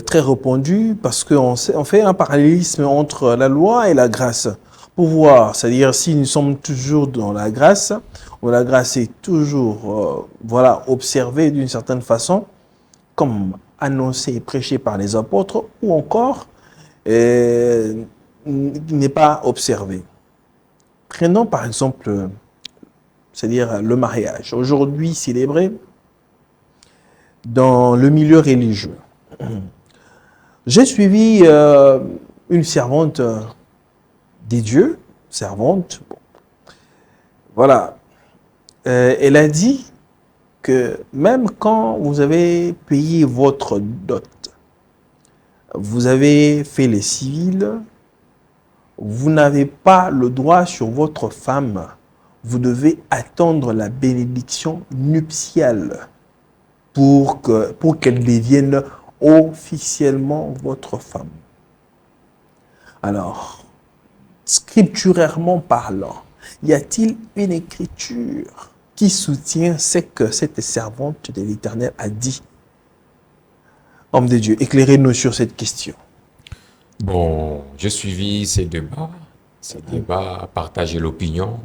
très répandue parce qu'on fait un parallélisme entre la loi et la grâce. Pour voir, c'est-à-dire si nous sommes toujours dans la grâce, où la grâce est toujours observée d'une certaine façon, comme annoncé et prêché par les apôtres, ou encore n'est pas observée. Prenons par exemple, c'est-à-dire le mariage, aujourd'hui célébré dans le milieu religieux. J'ai suivi une servante des dieux, servante, bon, voilà. Elle a dit que même quand vous avez payé votre dot, vous avez fait les civils, vous n'avez pas le droit sur votre femme. Vous devez attendre la bénédiction nuptiale pour qu'elle devienne officiellement votre femme. Alors, scripturairement parlant, y a-t-il une écriture qui soutient ce que cette servante de l'Éternel a dit? Homme de Dieu, éclairez-nous sur cette question. Bon, j'ai suivi ces débats, partagé l'opinion.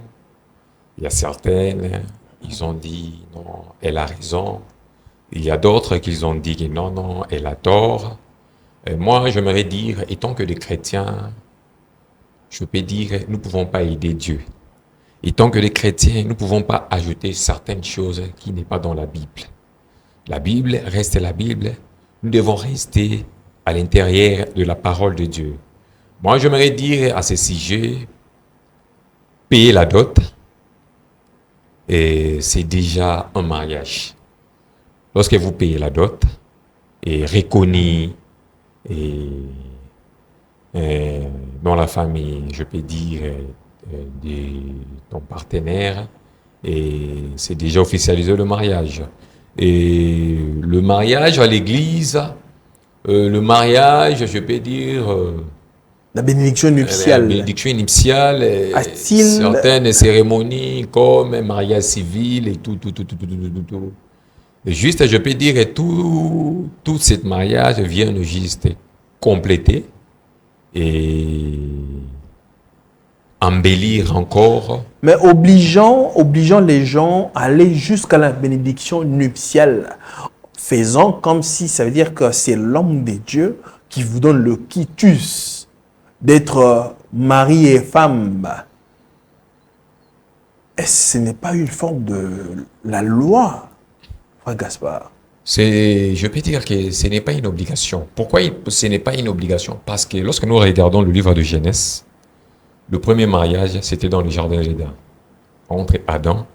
Il y a certaines, ils ont dit non, elle a raison. Il y a d'autres qui ont dit que non, non, elle a tort. Et moi, j'aimerais dire, étant que des chrétiens, je peux dire, nous ne pouvons pas aider Dieu. Étant que des chrétiens, nous ne pouvons pas ajouter certaines choses qui n'est pas dans la Bible. La Bible reste la Bible. Nous devons rester à l'intérieur de la parole de Dieu. Moi, j'aimerais dire à ce sujet, payer la dot, et c'est déjà un mariage. Lorsque vous payez la dot, et reconnu, dans la famille, je peux dire, de ton partenaire, et c'est déjà officialisé le mariage. Et le mariage à l'église, le mariage, je peux dire, La bénédiction la nuptiale. bénédiction initiale, A-t-il- certaines cérémonies comme mariage civil et tout. Et juste, je peux dire que tout ce mariage vient juste compléter et embellir encore. Mais obligeant les gens à aller jusqu'à la bénédiction nuptiale, faisant comme si ça veut dire que c'est l'homme de Dieu qui vous donne le quitus d'être mari et femme. Est-ce que ce n'est pas une forme de la loi, Frère Gaspard? Je peux dire que ce n'est pas une obligation. Pourquoi ce n'est pas une obligation? Parce que lorsque nous regardons le livre de Genèse, le premier mariage, c'était dans le jardin d'Éden, entre Adam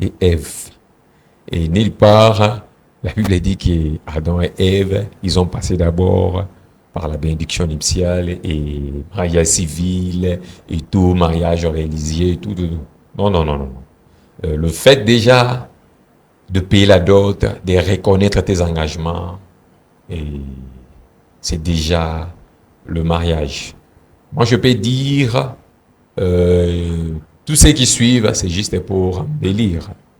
et Ève. Et nulle part, la Bible dit qu'Adam et Ève, ils ont passé d'abord par la bénédiction nuptiale et mariage civil et tout, mariage religieux, tout. Non. Le fait déjà de payer la dot, de reconnaître tes engagements, et c'est déjà le mariage. Moi, je peux dire, tous ceux qui suivent, c'est juste pour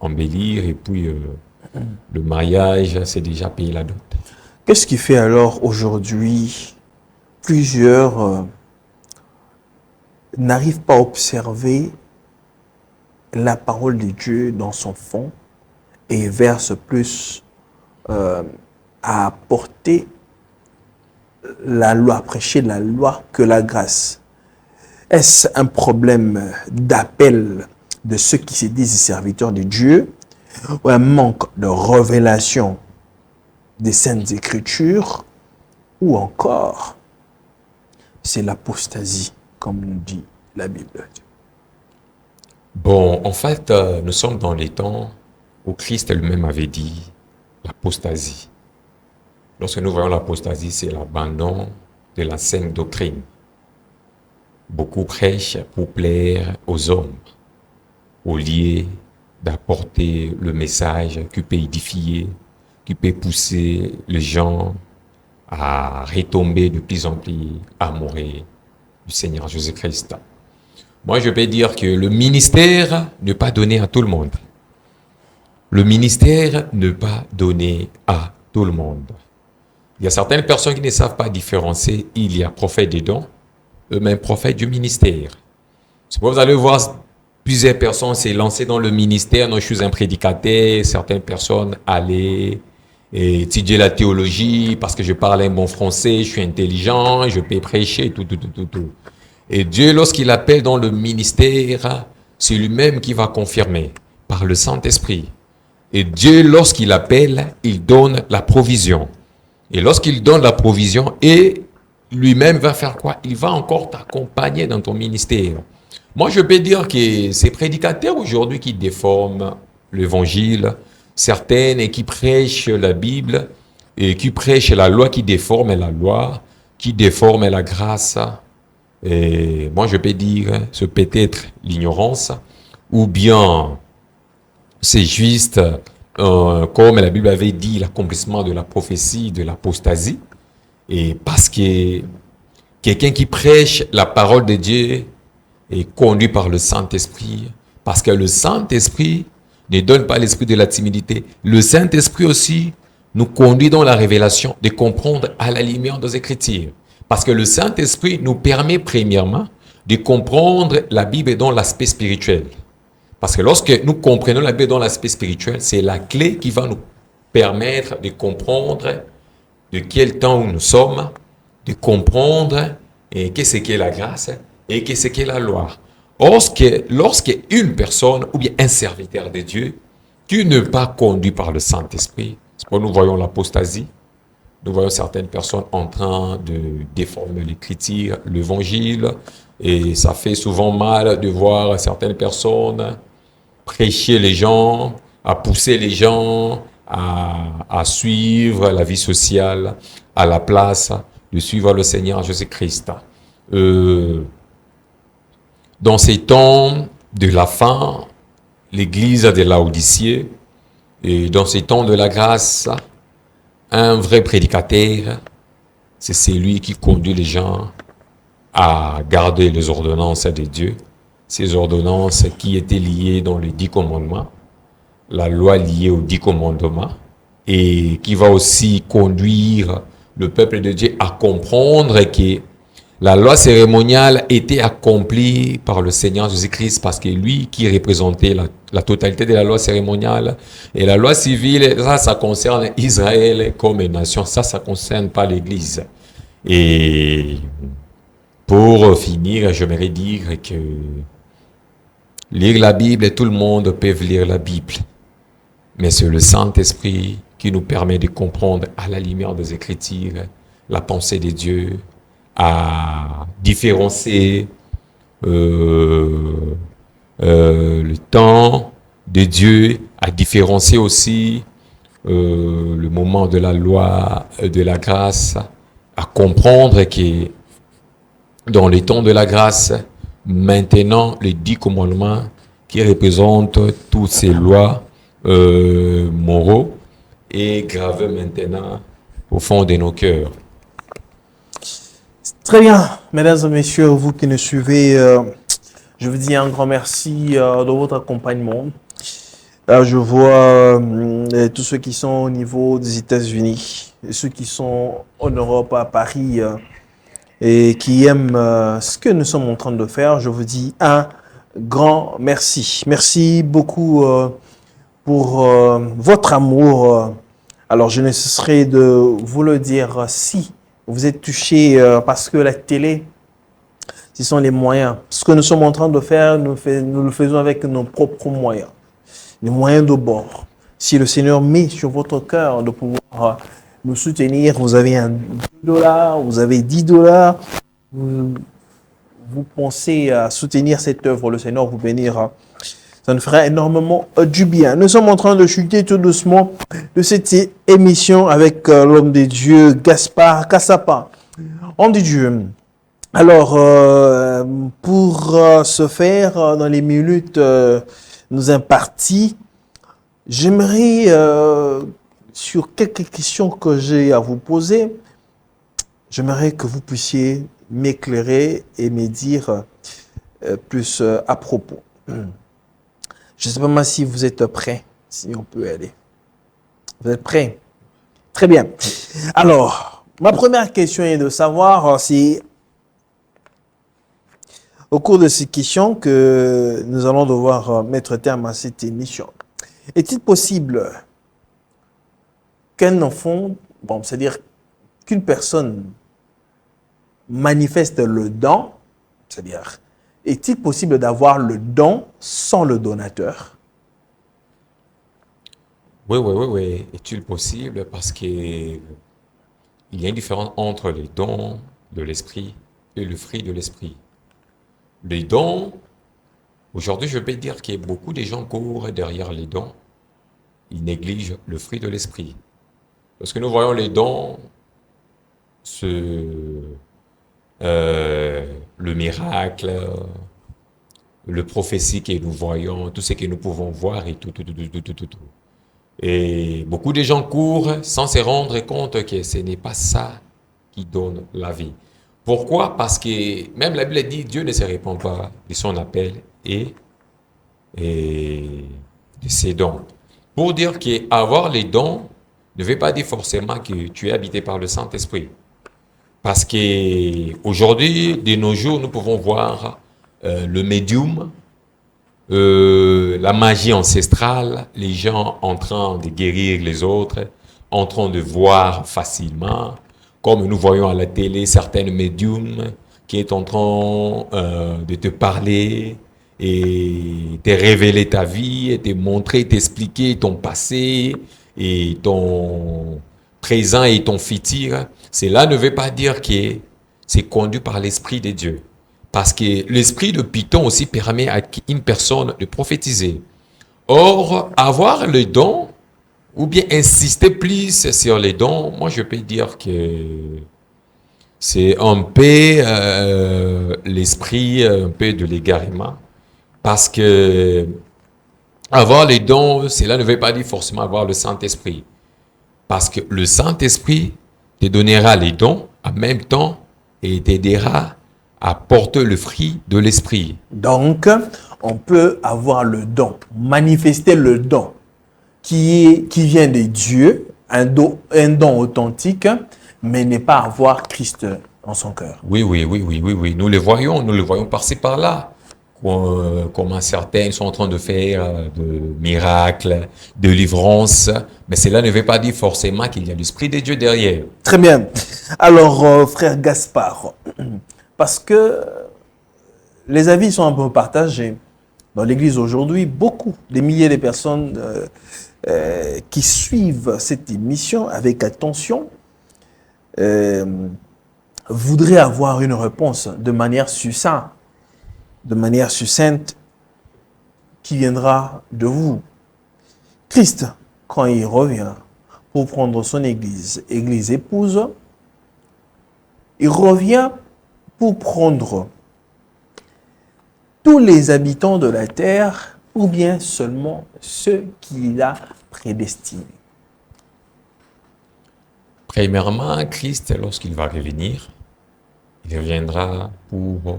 embellir, et puis le mariage, c'est déjà payer la dot. Qu'est-ce qui fait alors aujourd'hui plusieurs n'arrivent pas à observer la parole de Dieu dans son fond et versent plus à apporter la loi, à prêcher la loi que la grâce? Est-ce un problème d'appel de ceux qui se disent serviteurs de Dieu ou un manque de révélation des Saintes Écritures, ou encore c'est l'apostasie, comme nous dit la Bible? Bon, en fait, nous sommes dans les temps où Christ lui-même avait dit l'apostasie. Lorsque nous voyons l'apostasie, c'est l'abandon de la saine doctrine. Beaucoup prêchent pour plaire aux hommes, au lieu d'apporter le message qui peut édifier, qui peut pousser les gens à retomber de plus en plus amoureux du Seigneur Jésus-Christ. Moi, je peux dire que le ministère n'est pas donné à tout le monde. Le ministère n'est pas donné à tout le monde. Il y a certaines personnes qui ne savent pas différencier. Il y a prophètes des dons, eux-mêmes prophètes du ministère. C'est pourquoi vous allez voir plusieurs personnes se lancer dans le ministère. Non, je suis un prédicateur. Certaines personnes allaient étudier la théologie parce que je parle un bon français, je suis intelligent, je peux prêcher, tout. Et Dieu, lorsqu'il appelle dans le ministère, c'est lui-même qui va confirmer par le Saint-Esprit. Et Dieu, lorsqu'il appelle, il donne la provision. Et lorsqu'il donne la provision, et lui-même va faire quoi? Il va encore t'accompagner dans ton ministère. Moi, je peux dire que ces prédicateurs aujourd'hui qui déforment l'évangile, certaines et qui prêchent la Bible, et qui prêchent la loi, qui déforment la loi, qui déforment la grâce, et moi, je peux dire, c'est peut-être l'ignorance, ou bien c'est juste, comme la Bible avait dit, l'accomplissement de la prophétie de l'apostasie. Et parce que quelqu'un qui prêche la parole de Dieu est conduit par le Saint-Esprit. Parce que le Saint-Esprit ne donne pas l'esprit de la timidité. Le Saint-Esprit aussi nous conduit dans la révélation de comprendre à la lumière des Écritures. Parce que le Saint-Esprit nous permet premièrement de comprendre la Bible dans l'aspect spirituel. Parce que lorsque nous comprenons la Bible dans l'aspect spirituel, c'est la clé qui va nous permettre de comprendre de quel temps nous sommes, de comprendre qu'est-ce qu'est la grâce et qu'est-ce qu'est la loi. Lorsque une personne ou bien un serviteur de Dieu qui n'est pas conduit par le Saint-Esprit, c'est pourquoi nous voyons l'apostasie, nous voyons certaines personnes en train de déformer l'écriture, l'évangile, et ça fait souvent mal de voir certaines personnes prêcher les gens, à pousser les gens à suivre la vie sociale à la place de suivre le Seigneur Jésus-Christ. Dans ces temps de la fin, l'église de Laodicée, et dans ces temps de la grâce, un vrai prédicateur, c'est celui qui conduit les gens à garder les ordonnances de Dieu, ces ordonnances qui étaient liées dans les 10 commandements, la loi liée aux 10 commandements, et qui va aussi conduire le peuple de Dieu à comprendre que la loi cérémoniale était accomplie par le Seigneur Jésus-Christ, parce que lui qui représentait la totalité de la loi cérémoniale, et la loi civile, ça concerne Israël comme nation, ça ne concerne pas l'Église. Et pour finir, j'aimerais dire que lire la Bible, tout le monde peut lire la Bible. Mais c'est le Saint-Esprit qui nous permet de comprendre à la lumière des Écritures la pensée de Dieu, à différencier le temps de Dieu, à différencier aussi le moment de la loi, de la grâce, à comprendre que dans les temps de la grâce, maintenant les 10 commandements qui représentent toutes ces lois moraux est gravé maintenant au fond de nos cœurs. Très bien, mesdames et messieurs, vous qui nous suivez, je vous dis un grand merci de votre accompagnement. Je vois tous ceux qui sont au niveau des États-Unis, et ceux qui sont en Europe, à Paris, et qui aiment ce que nous sommes en train de faire. Je vous dis un grand merci. Merci beaucoup pour votre amour. Alors, je ne cesserai de vous le dire si vous êtes touché parce que la télé, ce sont les moyens. Ce que nous sommes en train de faire, nous le faisons avec nos propres moyens. Les moyens de bord. Si le Seigneur met sur votre cœur de pouvoir nous soutenir, vous avez $2, vous avez $10, vous pensez à soutenir cette œuvre, le Seigneur vous bénira. Ça nous fera énormément du bien. Nous sommes en train de chuter tout doucement de cette émission avec l'homme de Dieu, Gaspard Kassapa. Homme de Dieu. Alors, pour ce faire, dans les minutes nous imparties, j'aimerais, sur quelques questions que j'ai à vous poser, j'aimerais que vous puissiez m'éclairer et me dire plus à propos. Je ne sais pas moi si vous êtes prêts, si on peut aller. Vous êtes prêts? Très bien. Alors, ma première question est de savoir si, au cours de ces questions, que nous allons devoir mettre terme à cette émission. Est-il possible qu'un enfant, c'est-à-dire qu'une personne manifeste le don, c'est-à-dire est-il possible d'avoir le don sans le donateur? Oui, oui, oui, oui. Est-il possible? Parce qu'il y a une différence entre les dons de l'esprit et le fruit de l'esprit. Les dons, aujourd'hui, je peux dire qu'il y a beaucoup de gens courent derrière les dons. Ils négligent le fruit de l'esprit. Parce que nous voyons les dons, le miracle, le prophétie que nous voyons, tout ce que nous pouvons voir et tout, tout, tout, tout, tout, tout, tout, tout. Et beaucoup de gens courent sans se rendre compte que ce n'est pas ça qui donne la vie. Pourquoi? Parce que même la Bible dit Dieu ne se répand pas de son appel et de ses dons. Pour dire qu'avoir les dons ne veut pas dire forcément que tu es habité par le Saint-Esprit. Parce que aujourd'hui, de nos jours, nous pouvons voir le médium, la magie ancestrale, les gens en train de guérir les autres, en train de voir facilement, comme nous voyons à la télé certaines médiums qui est en train de te parler et te révéler ta vie, et te montrer, t'expliquer ton passé et ton présent et ton futur. Cela ne veut pas dire que c'est conduit par l'Esprit de Dieu. Parce que l'esprit de Python aussi permet à une personne de prophétiser. Or, avoir le don, ou bien insister plus sur les dons, moi je peux dire que c'est un peu l'esprit, un peu de l'égarement. Parce que avoir les dons, cela ne veut pas dire forcément avoir le Saint-Esprit. Parce que le Saint-Esprit te donnera les dons en même temps et t'aidera à porter le fruit de l'esprit. Donc, on peut avoir le don, manifester le don qui vient de Dieu, un don authentique, mais ne pas avoir Christ en son cœur. Oui, oui, oui, oui, oui, oui. Nous le voyons par-ci par-là. Comment certains sont en train de faire de miracles, de livrances, mais cela ne veut pas dire forcément qu'il y a l'Esprit de Dieu derrière. Très bien. Alors, frère Gaspard, parce que les avis sont un peu partagés. Dans l'Église aujourd'hui, beaucoup, des milliers de personnes qui suivent cette émission avec attention voudraient avoir une réponse de manière succincte, qui viendra de vous. Christ, quand il revient pour prendre son église épouse, il revient pour prendre tous les habitants de la terre ou bien seulement ceux qu'il a prédestinés. Premièrement, Christ, lorsqu'il va revenir, il reviendra pour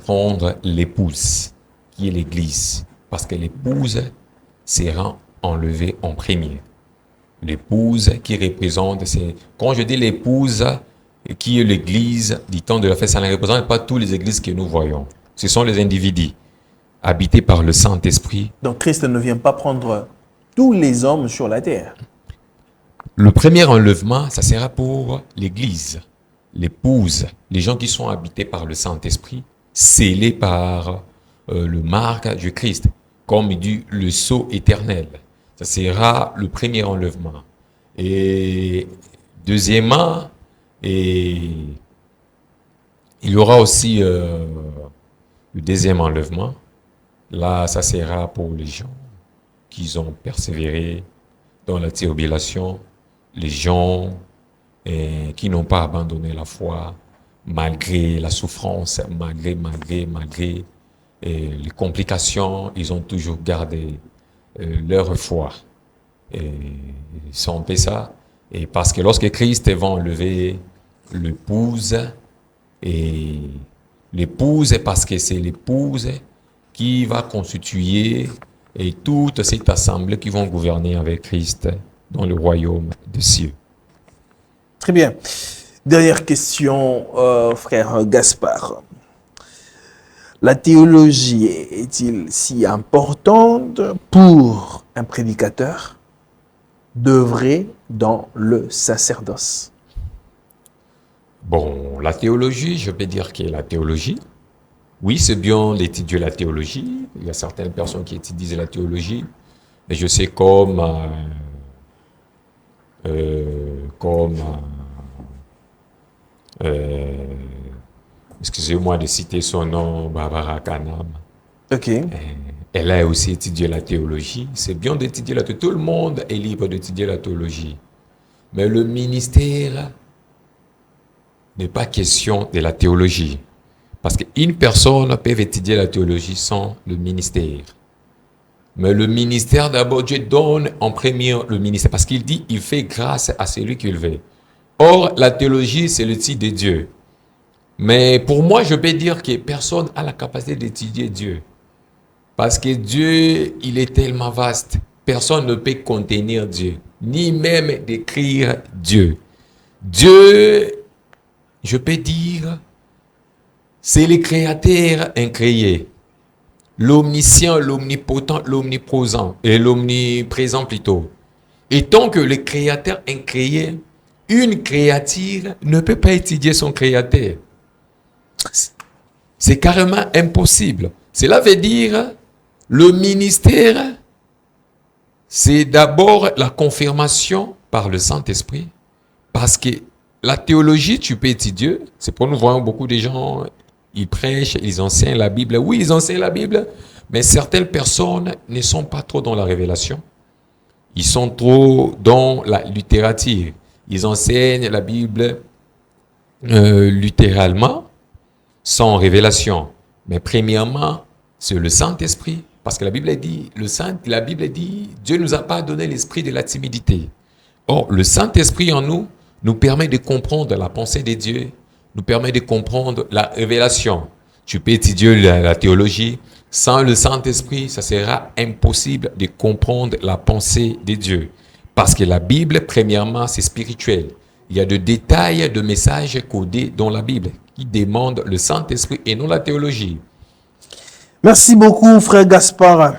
prendre l'épouse, qui est l'Église, parce que l'épouse sera enlevée en premier. L'épouse qui représente, quand je dis l'épouse qui est l'Église du temps de la fête, ça ne représente pas toutes les églises que nous voyons. Ce sont les individus habités par le Saint-Esprit. Donc Christ ne vient pas prendre tous les hommes sur la terre. Le premier enlèvement, ça sera pour l'Église, l'épouse, les gens qui sont habités par le Saint-Esprit, scellés par le marque du Christ, comme il dit le sceau éternel. Ça sera le premier enlèvement. Et deuxièmement, il y aura aussi le deuxième enlèvement. Là, ça sera pour les gens qui ont persévéré dans la tribulation, les gens qui n'ont pas abandonné la foi malgré la souffrance, malgré les complications, ils ont toujours gardé leur foi. Et c'est un peu ça. Et parce que lorsque Christ va enlever l'épouse, et l'épouse, parce que c'est l'épouse qui va constituer et toute cette assemblée qui vont gouverner avec Christ dans le royaume des cieux. Très bien. Dernière question, frère Gaspard. La théologie est-il si importante pour un prédicateur d'œuvrer dans le sacerdoce? Bon, la théologie, je peux dire que la théologie, Oui, c'est bien d'étudier la théologie. Il y a certaines personnes qui étudient la théologie. Et je sais euh, excusez-moi de citer son nom, Barbara Kanam. Ok. Elle a aussi étudié la théologie. C'est bien d'étudier la théologie. Tout le monde est libre d'étudier la théologie. Mais le ministère n'est pas question de la théologie. Parce qu'une personne peut étudier la théologie sans le ministère. Mais le ministère, d'abord, Dieu donne en premier le ministère. Parce qu'il dit, il fait grâce à celui qu'il veut. Or, la théologie, c'est le titre de Dieu. Mais pour moi, je peux dire que personne n'a la capacité d'étudier Dieu. Parce que Dieu, il est tellement vaste. Personne ne peut contenir Dieu, ni même décrire Dieu. Dieu, je peux dire, c'est le créateur incréé. L'omniscient, l'omnipotent, l'omniprésent, et l'omniprésent plutôt. Et tant que le créateur incréé, une créature ne peut pas étudier son créateur. C'est carrément impossible. Cela veut dire, le ministère, c'est d'abord la confirmation par le Saint-Esprit. Parce que la théologie, tu peux étudier. C'est pour nous voyons beaucoup de gens, ils prêchent, ils enseignent la Bible. Oui, ils enseignent la Bible, mais certaines personnes ne sont pas trop dans la révélation. Ils sont trop dans la littérature. Ils enseignent la Bible littéralement, sans révélation. Mais premièrement, c'est le Saint-Esprit. Parce que la Bible dit, Dieu ne nous a pas donné l'esprit de la timidité. Or, le Saint-Esprit en nous nous permet de comprendre la pensée de Dieu, nous permet de comprendre la révélation. Tu peux étudier la théologie. Sans le Saint-Esprit, ça sera impossible de comprendre la pensée de Dieu. Parce que la Bible, premièrement, c'est spirituel. Il y a des détails, de messages codés dans la Bible qui demandent le Saint-Esprit et non la théologie. Merci beaucoup, frère Gaspard.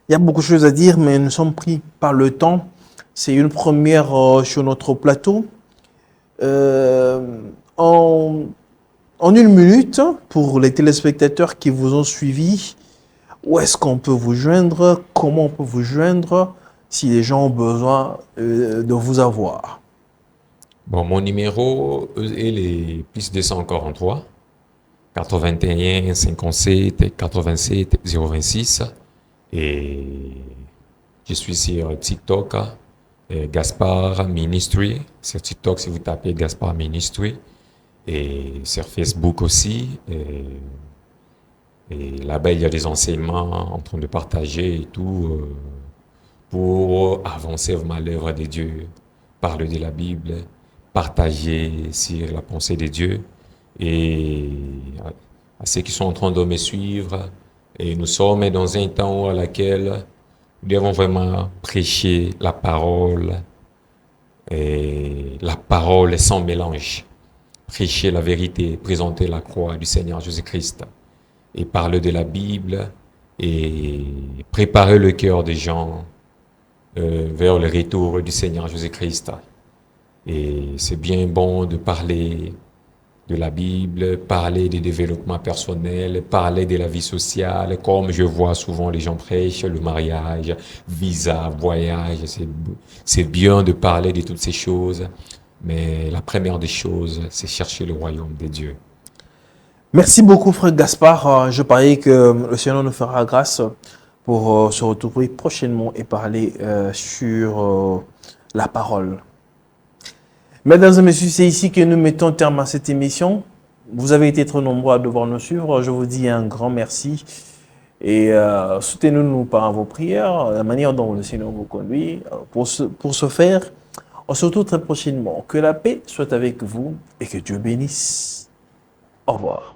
Il y a beaucoup de choses à dire, mais nous sommes pris par le temps. C'est une première sur notre plateau. En une minute, pour les téléspectateurs qui vous ont suivi, où est-ce qu'on peut vous joindre? Comment on peut vous joindre si les gens ont besoin de vous avoir? Bon, mon numéro est le plus 243 81 57 87 026 et je suis sur TikTok, Gaspard Ministry. Sur TikTok, si vous tapez Gaspard Ministry, et sur Facebook aussi. Et là-bas, il y a des enseignements en train de partager et tout pour avancer vraiment l'œuvre de Dieu, parler de la Bible, partager sur la pensée de Dieu. Et à ceux qui sont en train de me suivre, et nous sommes dans un temps à laquelle nous devons vraiment prêcher la parole, et la parole sans mélange, prêcher la vérité, présenter la croix du Seigneur Jésus-Christ, et parler de la Bible, et préparer le cœur des gens vers le retour du Seigneur Jésus-Christ. Et c'est bien bon de parler de la Bible, parler des développements personnels, parler de la vie sociale, comme je vois souvent les gens prêchent, le mariage, visa, voyage, c'est bien de parler de toutes ces choses, mais la première des choses, c'est chercher le royaume de Dieu. Merci beaucoup, frère Gaspard. Je parie que le Seigneur nous fera grâce pour se retrouver prochainement et parler sur la parole. Mesdames et messieurs, c'est ici que nous mettons terme à cette émission. Vous avez été trop nombreux à devoir nous suivre. Je vous dis un grand merci. Et soutenez-nous par vos prières, la manière dont le Seigneur vous conduit. Pour ce faire, on se retrouve très prochainement. Que la paix soit avec vous et que Dieu bénisse. Au revoir.